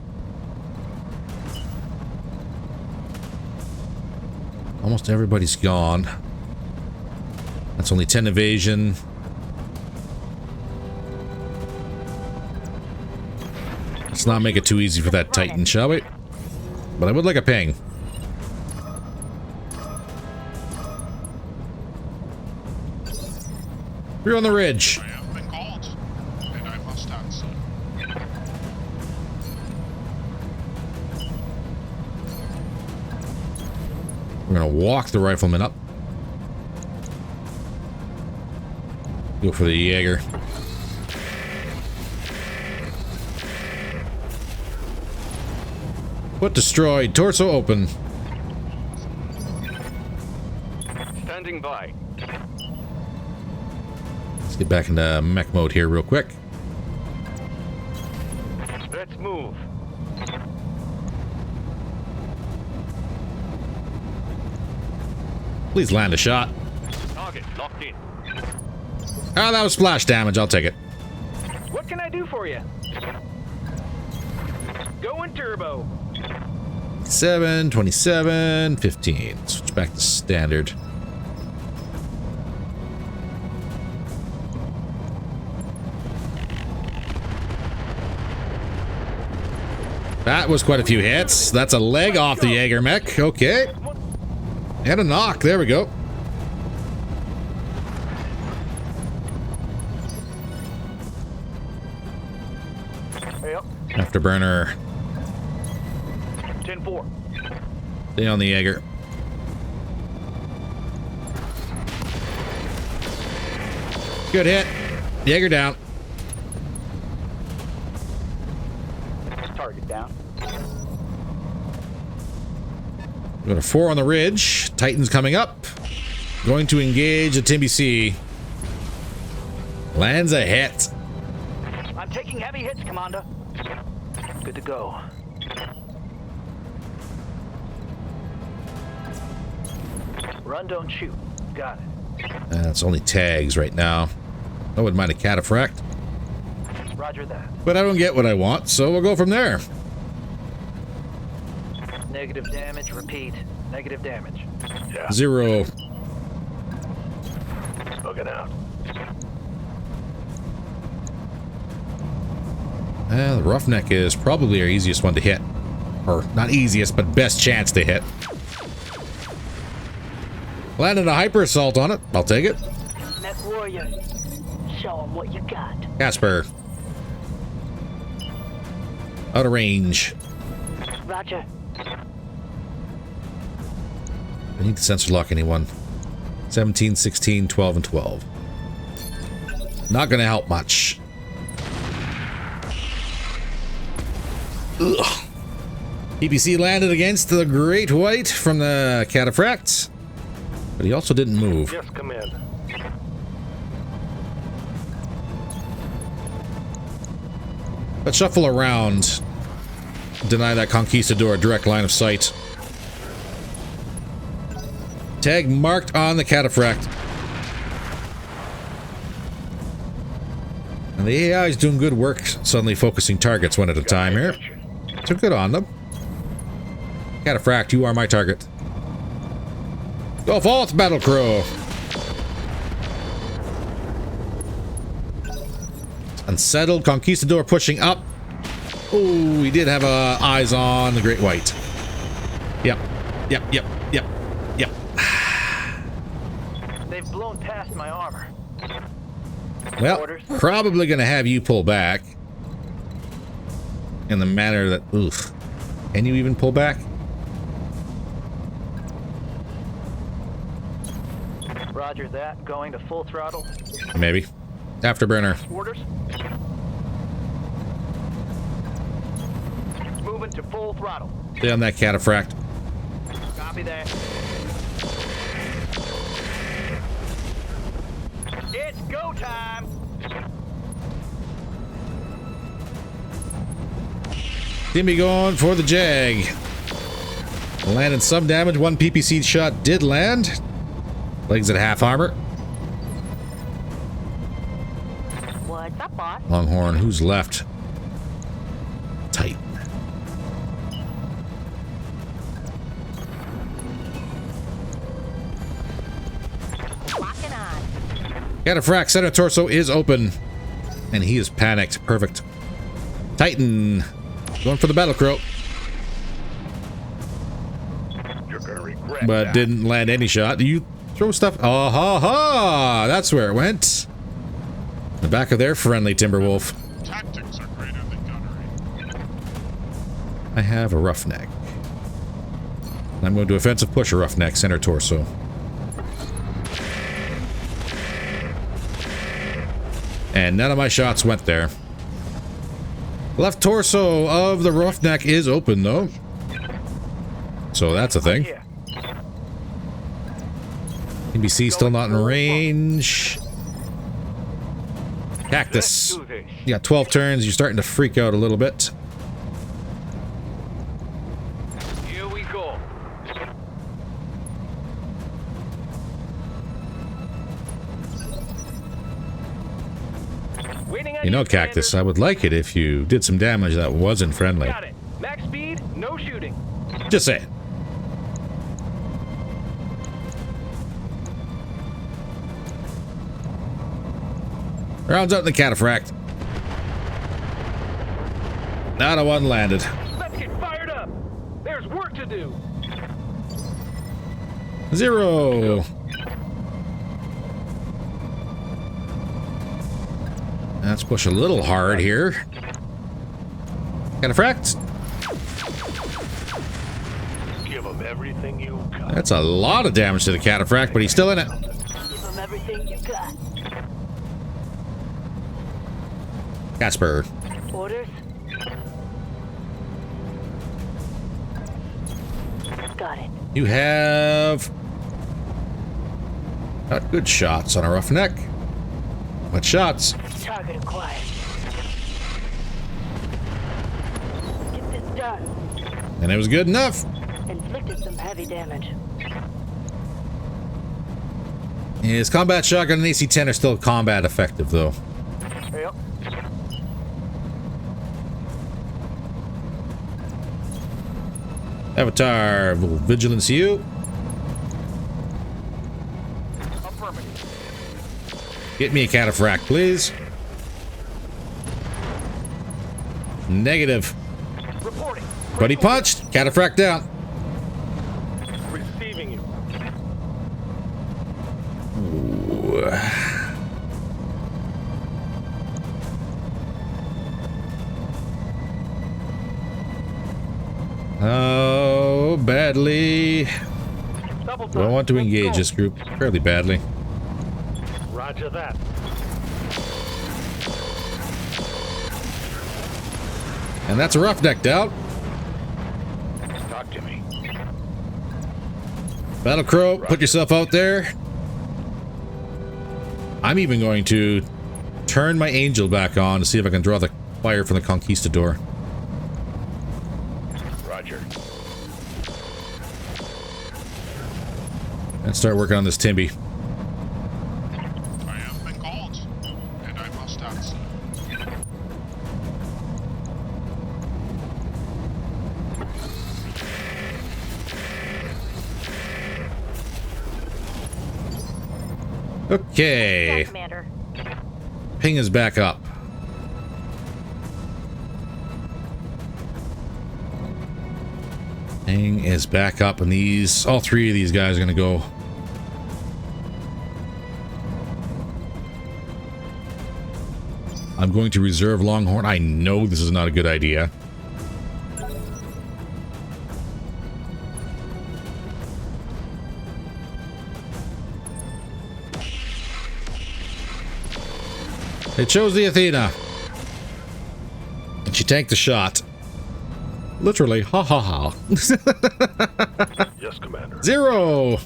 Almost everybody's gone. That's only 10 evasion. Let's not make it too easy for that Titan, shall we? But I would like a ping. You're on the ridge. I have been called, and I must answer. We're gonna walk the rifleman up. Go for the Jaeger. Foot destroyed. Torso open. Standing by. Let's get back into mech mode here real quick. Let's move. Please land a shot. Target locked in. Ah, that was splash damage. I'll take it. What can I do for you? Going turbo. 7, 27, 15. Switch back to standard. That was quite a few hits. That's a leg off the Jaeger mech. Okay. And a knock. There we go. Yep. Afterburner. 10-4. Stay on the Jaeger. Good hit. Jaeger down. Target down. Got a 4 on the ridge. Titan's coming up. Going to engage a Timby C. Lands a hit. I'm taking heavy hits, Commander. Good to go. Run, don't shoot. Got it. It's only tags right now. I wouldn't mind a cataphract. Roger that. But I don't get what I want, so we'll go from there. Negative damage, repeat. Negative damage. Yeah. 0. Looking out. The Roughneck is probably our easiest one to hit. Or, not easiest, but best chance to hit. Landed a hyper assault on it. I'll take it. Mech Warrior, show 'em what you got. Casper. Out of range. Roger. I need to sensor lock anyone. 17, 16, 12, and 12. Not gonna help much. Ugh. PPC landed against the Great White from the Cataphract, but he also didn't move. Yes, command. Let's shuffle around. Deny that Conquistador a direct line of sight. Tag marked on the Cataphract. And the AI is doing good work, suddenly focusing targets one at a time here. So good on them. Cataphract, you are my target. Go forth, Battle Crow. Unsettled Conquistador pushing up. Oh, we did have eyes on the Great White. Yep. They've blown past my armor. Well, Orders. probably gonna have you pull back. in the manner that, oof. Can you even pull back? Roger that. Going to full throttle. Maybe. Afterburner. Orders. Moving to full throttle. Stay on that cataphract. Copy that. It's go time. Timmy going for the Jag. Landed some damage. One PPC shot did land. Legs at half armor. What's up, boss? Longhorn, who's left? Tight. Locking on. Cataphract center torso is open. And he is panicked. Perfect. Titan. Going for the battle crow. You're gonna regret But that. didn't land any shot. Do you throw stuff? Oh, ha, ha. That's where it went. The back of their friendly Timberwolf. Tactics are greater than gunnery. I have a roughneck. I'm going to offensive push a roughneck center torso. And none of my shots went there. Left torso of the roughneck is open though. So that's a thing. Yeah. NBC still not in range. Cactus. Let's do this. You got 12 turns. You're starting to freak out a little bit. Here we go. Waiting on You know, Commander. Cactus, I would like it if you did some damage that wasn't friendly. Got it. Max speed, no shooting. Just say it. Rounds out in the cataphract. Not a one landed. Let's get fired up. There's work to do. 0. Let's push a little hard here. Cataphract. Give them everything you got. That's a lot of damage to the cataphract, but he's still in it. Give them everything you got. Casper. Orders? Got it. You have got good shots on a roughneck. What shots? Target acquired. Get this done. And it was good enough. Inflicted some heavy damage. His combat shotgun and AC-10 are still combat effective, though. Yep. Avatar, will vigilance you. Affirmative. Get me a cataphract, please. Negative. Reporting. But he punched. Cataphract down. Receiving you. Ooh. Oh, badly. Double Do I want to engage this group? Fairly badly. Roger that. And that's a roughneck out. Talk to me. Battle Crow, put yourself out there. I'm even going to turn my Angel back on to see if I can draw the fire from the Conquistador. Roger. And start working on this Timby. I have been called, and I must answer. Okay. Commander. Ping is back up. Ping is back up, and these, all three of these guys are going to go. I'm going to reserve Longhorn. I know this is not a good idea. It chose the Athena. And she tanked the shot. Literally, ha ha ha. Yes, Commander. 0.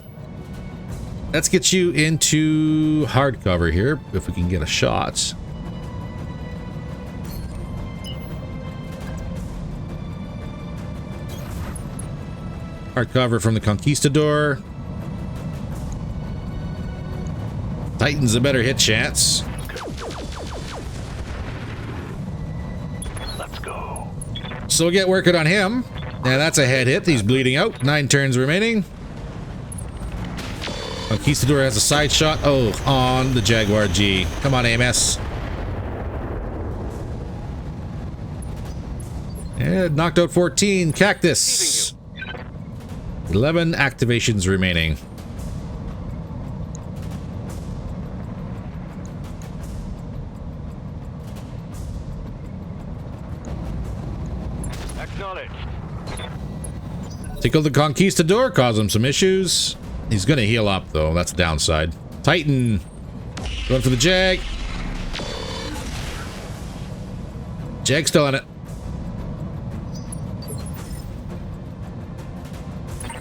Let's get you into hard cover here, if we can get a shot. Hard cover from the Conquistador. Titan's a better hit chance. Let's go. So we'll get working on him. Now that's a head hit. He's bleeding out. 9 turns remaining. Conquistador has a side shot. Oh, on the Jaguar G. Come on, AMS. And knocked out 14. Cactus. 11 activations remaining. Acknowledged. Tickle the Conquistador, cause him some issues. He's gonna heal up though, that's the downside. Titan, going for the Jag. Jag still on it.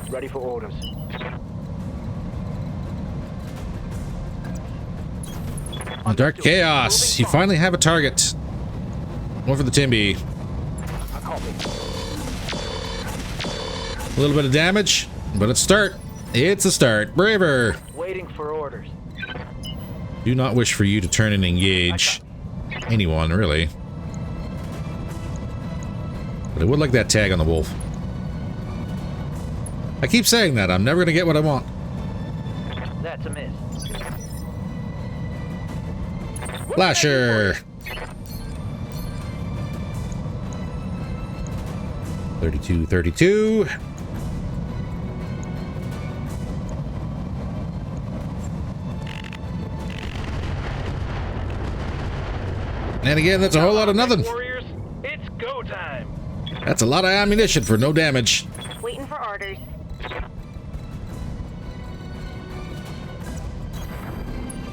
Ready for orders. Dark Chaos, you finally have a target. Going for the Timby. I copy. A little bit of damage, but it's start. It's a start. Braver. Waiting for orders. Do not wish for you to turn and engage anyone, really. But I would like that tag on the wolf. I keep saying that. I'm never going to get what I want. That's a miss. Flasher. 32. And again, that's a whole lot of nothing. Warriors, it's go time. That's a lot of ammunition for no damage. Waiting for orders.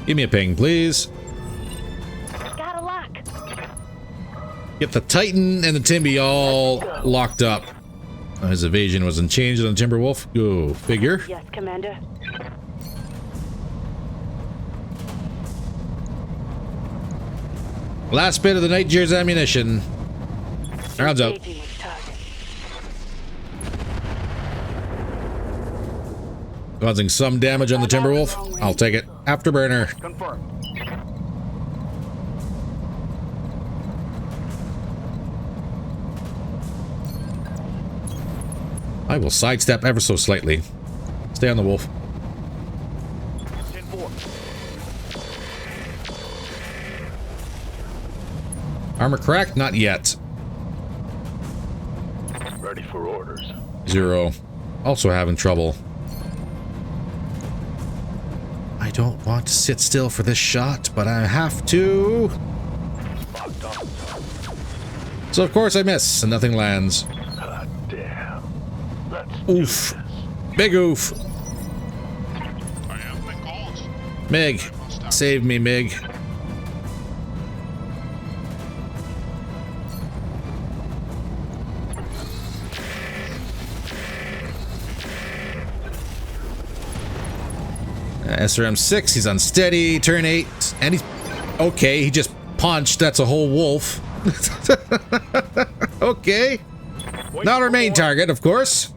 Give me a ping, please. Got a lock. Get the Titan and the Timby all locked up. His evasion was unchanged on Timberwolf. Go figure. Yes, Commander. Last bit of the Night Jeer's ammunition. Rounds out. Engaging with target. Causing some damage on the Timberwolf. I'll take it. Afterburner. Confirmed. I will sidestep ever so slightly. Stay on the wolf. 10-4. Armor cracked? Not yet. Ready for orders. 0. Also having trouble. I don't want to sit still for this shot, but I have to. Locked on. So of course I miss, and nothing lands. Ah, damn. Let's Oof. Big oof. I have been called. Mig. Save me, Mig. SRM 6, he's unsteady. Turn 8, and he's okay. He just punched. That's a whole wolf. Okay. Not our main target, of course.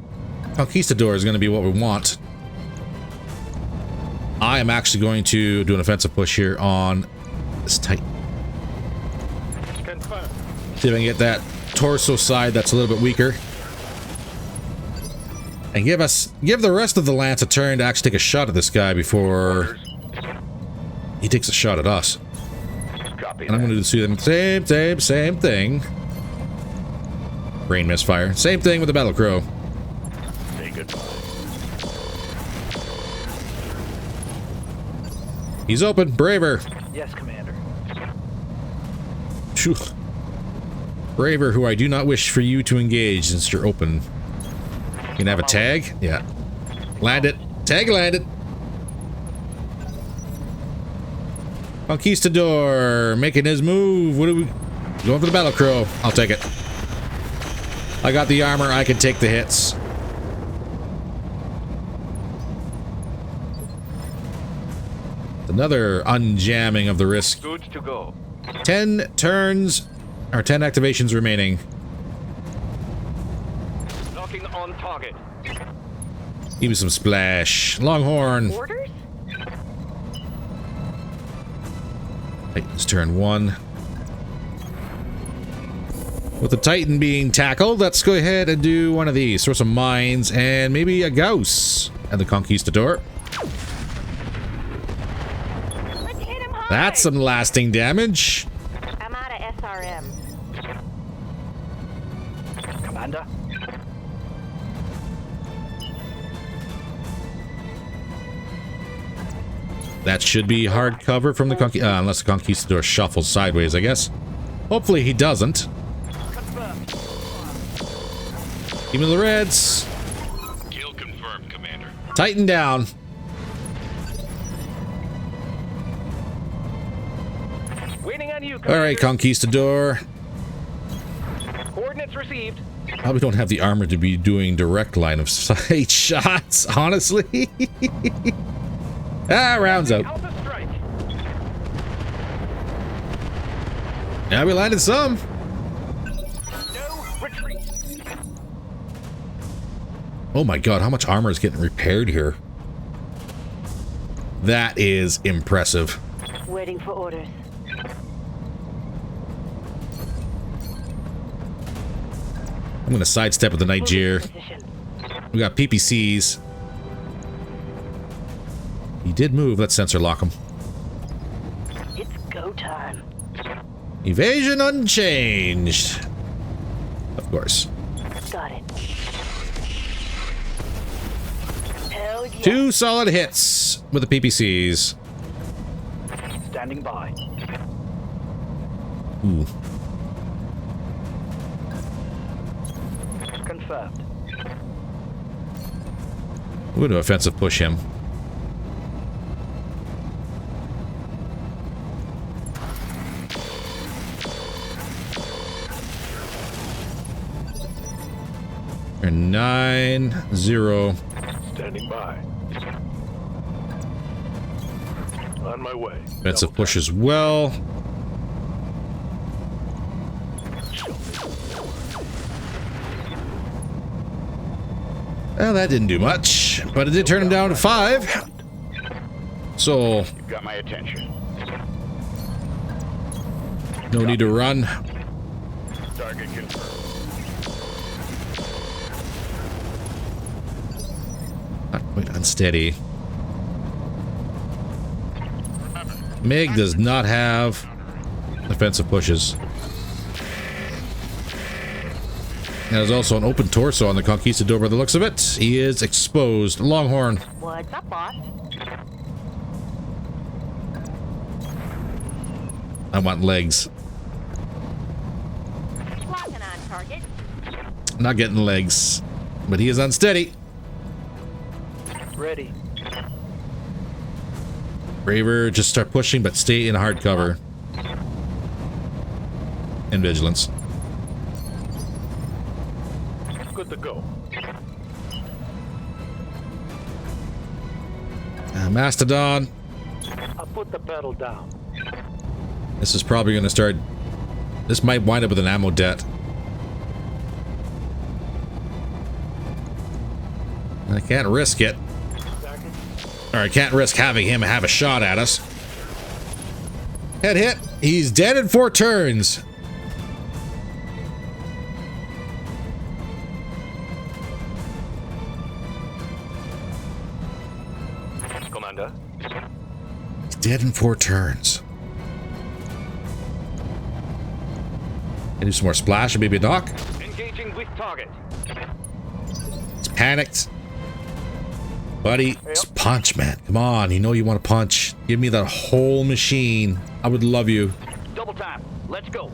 Conquistador is going to be what we want. I am actually going to do an offensive push here on this Titan. Confirmed. See if I can get that torso side that's a little bit weaker. And give the rest of the Lance a turn to actually take a shot at this guy before he takes a shot at us. Copy. And I'm going to do the same thing. Brain misfire. Same thing with the Battle Crow. Say goodbye. He's open. Braver. Yes, Commander. Phew. Braver, who I do not wish for you to engage since you're open. You can have a tag? Yeah. Land it. Tag landed. Conquistador making his move. What do we... Going for the battle crow. I'll take it. I got the armor. I can take the hits. Another unjamming of the risk. Good to go. 10 turns, or 10 activations remaining. Locking on target. Give me some splash. Longhorn. Orders? Titan's turn 1. With the Titan being tackled, let's go ahead and do one of these. Throw some mines and maybe a Gauss at the Conquistador. Let's hit him hard. That's some lasting damage. I'm out of SRM. Commander. That should be hard cover from the unless the Conquistador shuffles sideways, I guess. Hopefully he doesn't. Give me the reds. Kill confirmed, Commander. Titan down. Waiting on you, All right, Conquistador. Coordinates received. Probably don't have the armor to be doing direct line of sight shots, honestly. Rounds out. Alpha strike. Yeah, we landed some. No retreat. Oh my god, how much armor is getting repaired here? That is impressive. Waiting for orders. I'm gonna sidestep with the Niger. Position. We got PPCs. He did move. Let's sensor lock him. It's go time. Evasion unchanged. Of course. Got it. Hell yeah. 2 solid hits with the PPCs. Standing by. Ooh. Confirmed. We're going to offensive push him. Turn 9-0. Standing by. On my way. Offensive push as well. Well, that didn't do much, but it did turn him down to 5. So, You've got my attention. no need to run. Target confirmed. Not quite unsteady. Meg does not have offensive pushes. There's also an open torso on the Conquistador by the looks of it. He is exposed. Longhorn. What's up, boss? I want legs. Locking on target. Not getting legs. But he is unsteady. Ready. Braver, just start pushing, but stay in hard cover. And vigilance. Good to go. Mastodon. I'll put the pedal down. This is probably going to start... This might wind up with an ammo debt. I can't risk it. Or I can't risk having him have a shot at us. Head hit. He's dead in 4 turns. Commander. He's dead in 4 turns. Can do some more splash and maybe a knock. Engaging with target. It's panicked. Buddy, just punch, man. Come on, you know you want to punch. Give me that whole machine. I would love you. Double tap. Let's go.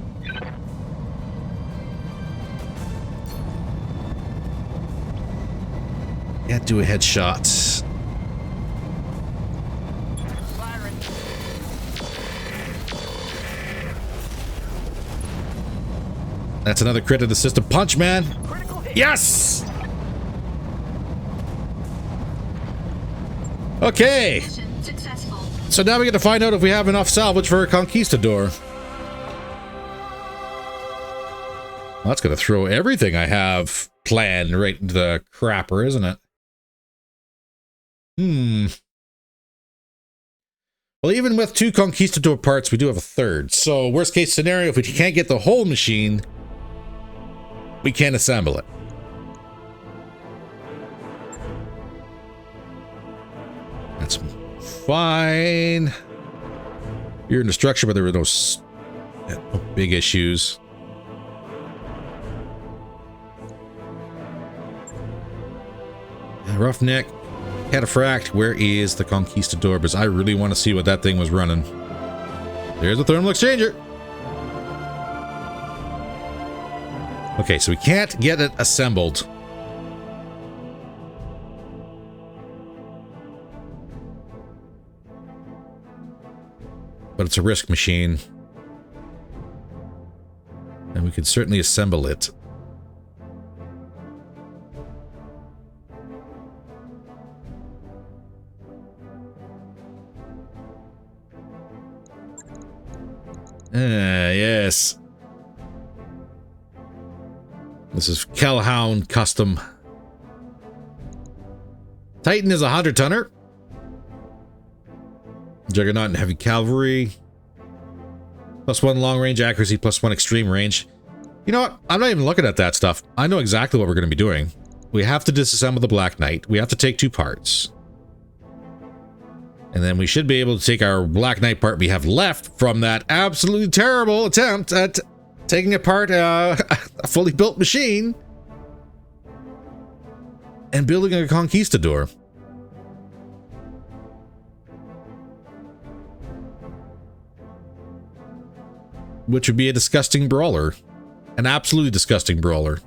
Can't do a headshot. Firing. That's another crit of the system punch, man. Yes! Okay. So now we get to find out if we have enough salvage for a conquistador. Well, that's going to throw everything I have planned right into the crapper, isn't it? Well, even with 2 conquistador parts, we do have a third. So worst case scenario, if we can't get the whole machine, we can't assemble it. That's fine. You're in destruction, but there were no big issues. Roughneck, Cataphract, where is the Conquistador? Because I really want to see what that thing was running. There's the thermal exchanger. Okay, so we can't get it assembled. But it's a risk machine. And we can certainly assemble it. Yes. This is Calhoun Custom. Titan is a 100-tonner. Juggernaut and Heavy Cavalry. +1 long range accuracy, +1 extreme range. You know what? I'm not even looking at that stuff. I know exactly what we're going to be doing. We have to disassemble the Black Knight. We have to take 2 parts. And then we should be able to take our Black Knight part we have left from that absolutely terrible attempt at taking apart a fully built machine and building a Conquistador. Which would be a disgusting brawler. An absolutely disgusting brawler.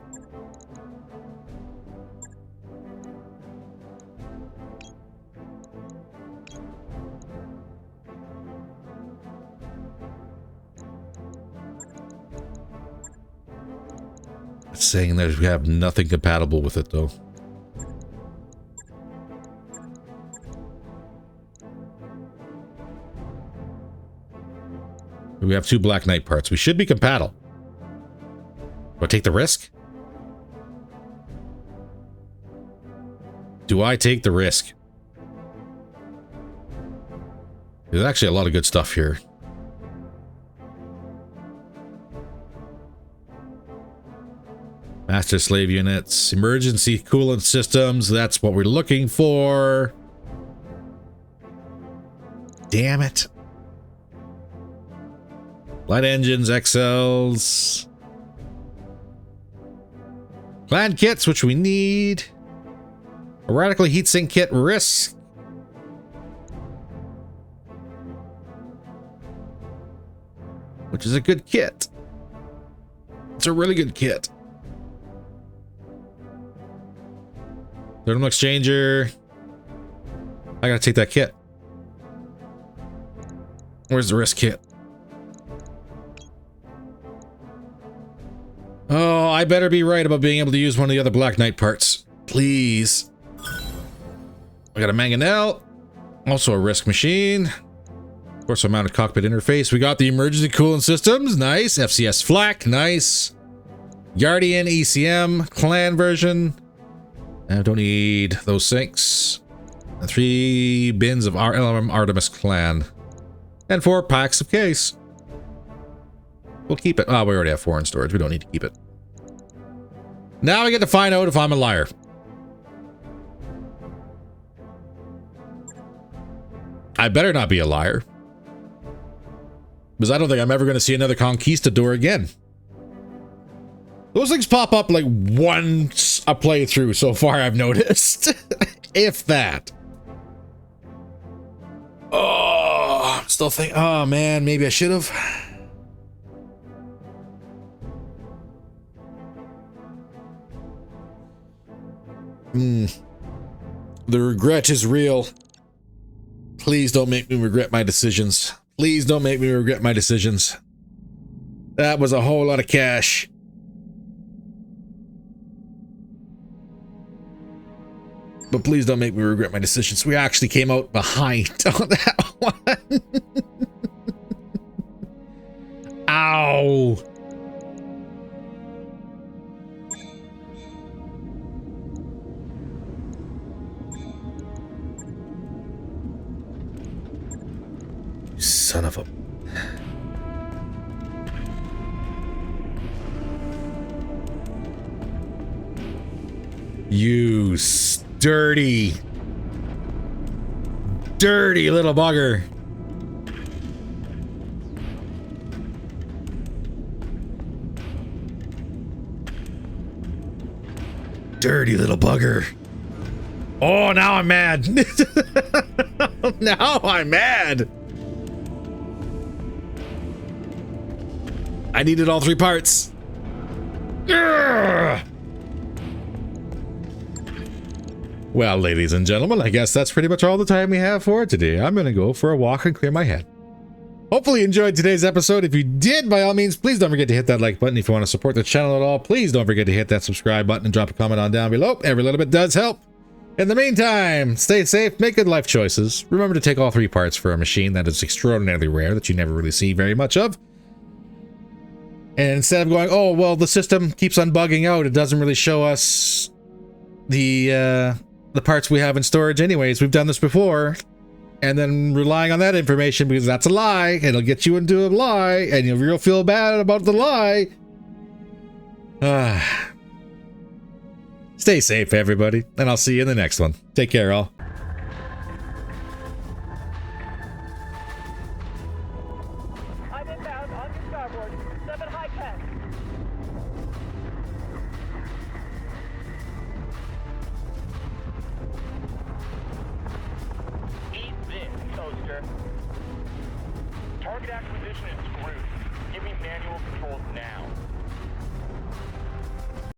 It's saying that we have nothing compatible with it, though. We have 2 Black Knight parts. We should be compatible. Do I take the risk? Do I take the risk? There's actually a lot of good stuff here. Master slave units, emergency coolant systems. That's what we're looking for. Damn it. Light engines, XLs. Clan kits, which we need. A radical heatsink kit, risk. Which is a good kit. It's a really good kit. Thermal exchanger. I gotta take that kit. Where's the risk kit? Oh, I better be right about being able to use one of the other Black Knight parts. Please. I got a mangonel. Also a risk machine. Of course, a mounted cockpit interface. We got the emergency coolant systems. Nice. FCS flak. Nice. Guardian ECM. Clan version. I don't need those sinks. And 3 bins of our LMM Artemis Clan. And 4 packs of case. We'll keep it. Oh, we already have 4 in storage. We don't need to keep it. Now we get to find out if I'm a liar. I better not be a liar. Because I don't think I'm ever going to see another Conquistador again. Those things pop up like once a playthrough so far, I've noticed. If that. Oh, I'm still thinking, oh man, maybe I should have. The regret is real. Please don't make me regret my decisions. Please don't make me regret my decisions. That was a whole lot of cash. but please don't make me regret my decisions. We actually came out behind on that one. Ow. Son of a... You dirty little bugger. Dirty little bugger. Oh, now I'm mad. Now I'm mad. I needed all 3 parts. Urgh. Well, ladies and gentlemen, I guess that's pretty much all the time we have for today. I'm going to go for a walk and clear my head. Hopefully you enjoyed today's episode. If you did, by all means, please don't forget to hit that like button. If you want to support the channel at all, please don't forget to hit that subscribe button and drop a comment on down below. Every little bit does help. In the meantime, stay safe, make good life choices. Remember to take all 3 parts for a machine that is extraordinarily rare, that you never really see very much of. And instead of going, oh, well, the system keeps on bugging out, it doesn't really show us the parts we have in storage anyways. We've done this before. And then relying on that information, because that's a lie, it'll get you into a lie, and you'll feel bad about the lie. Stay safe, everybody, and I'll see you in the next one. Take care, all. I'm inbound on your starboard. 7 high 10. Eat this, toaster. Target acquisition is screwed. Give me manual controls now.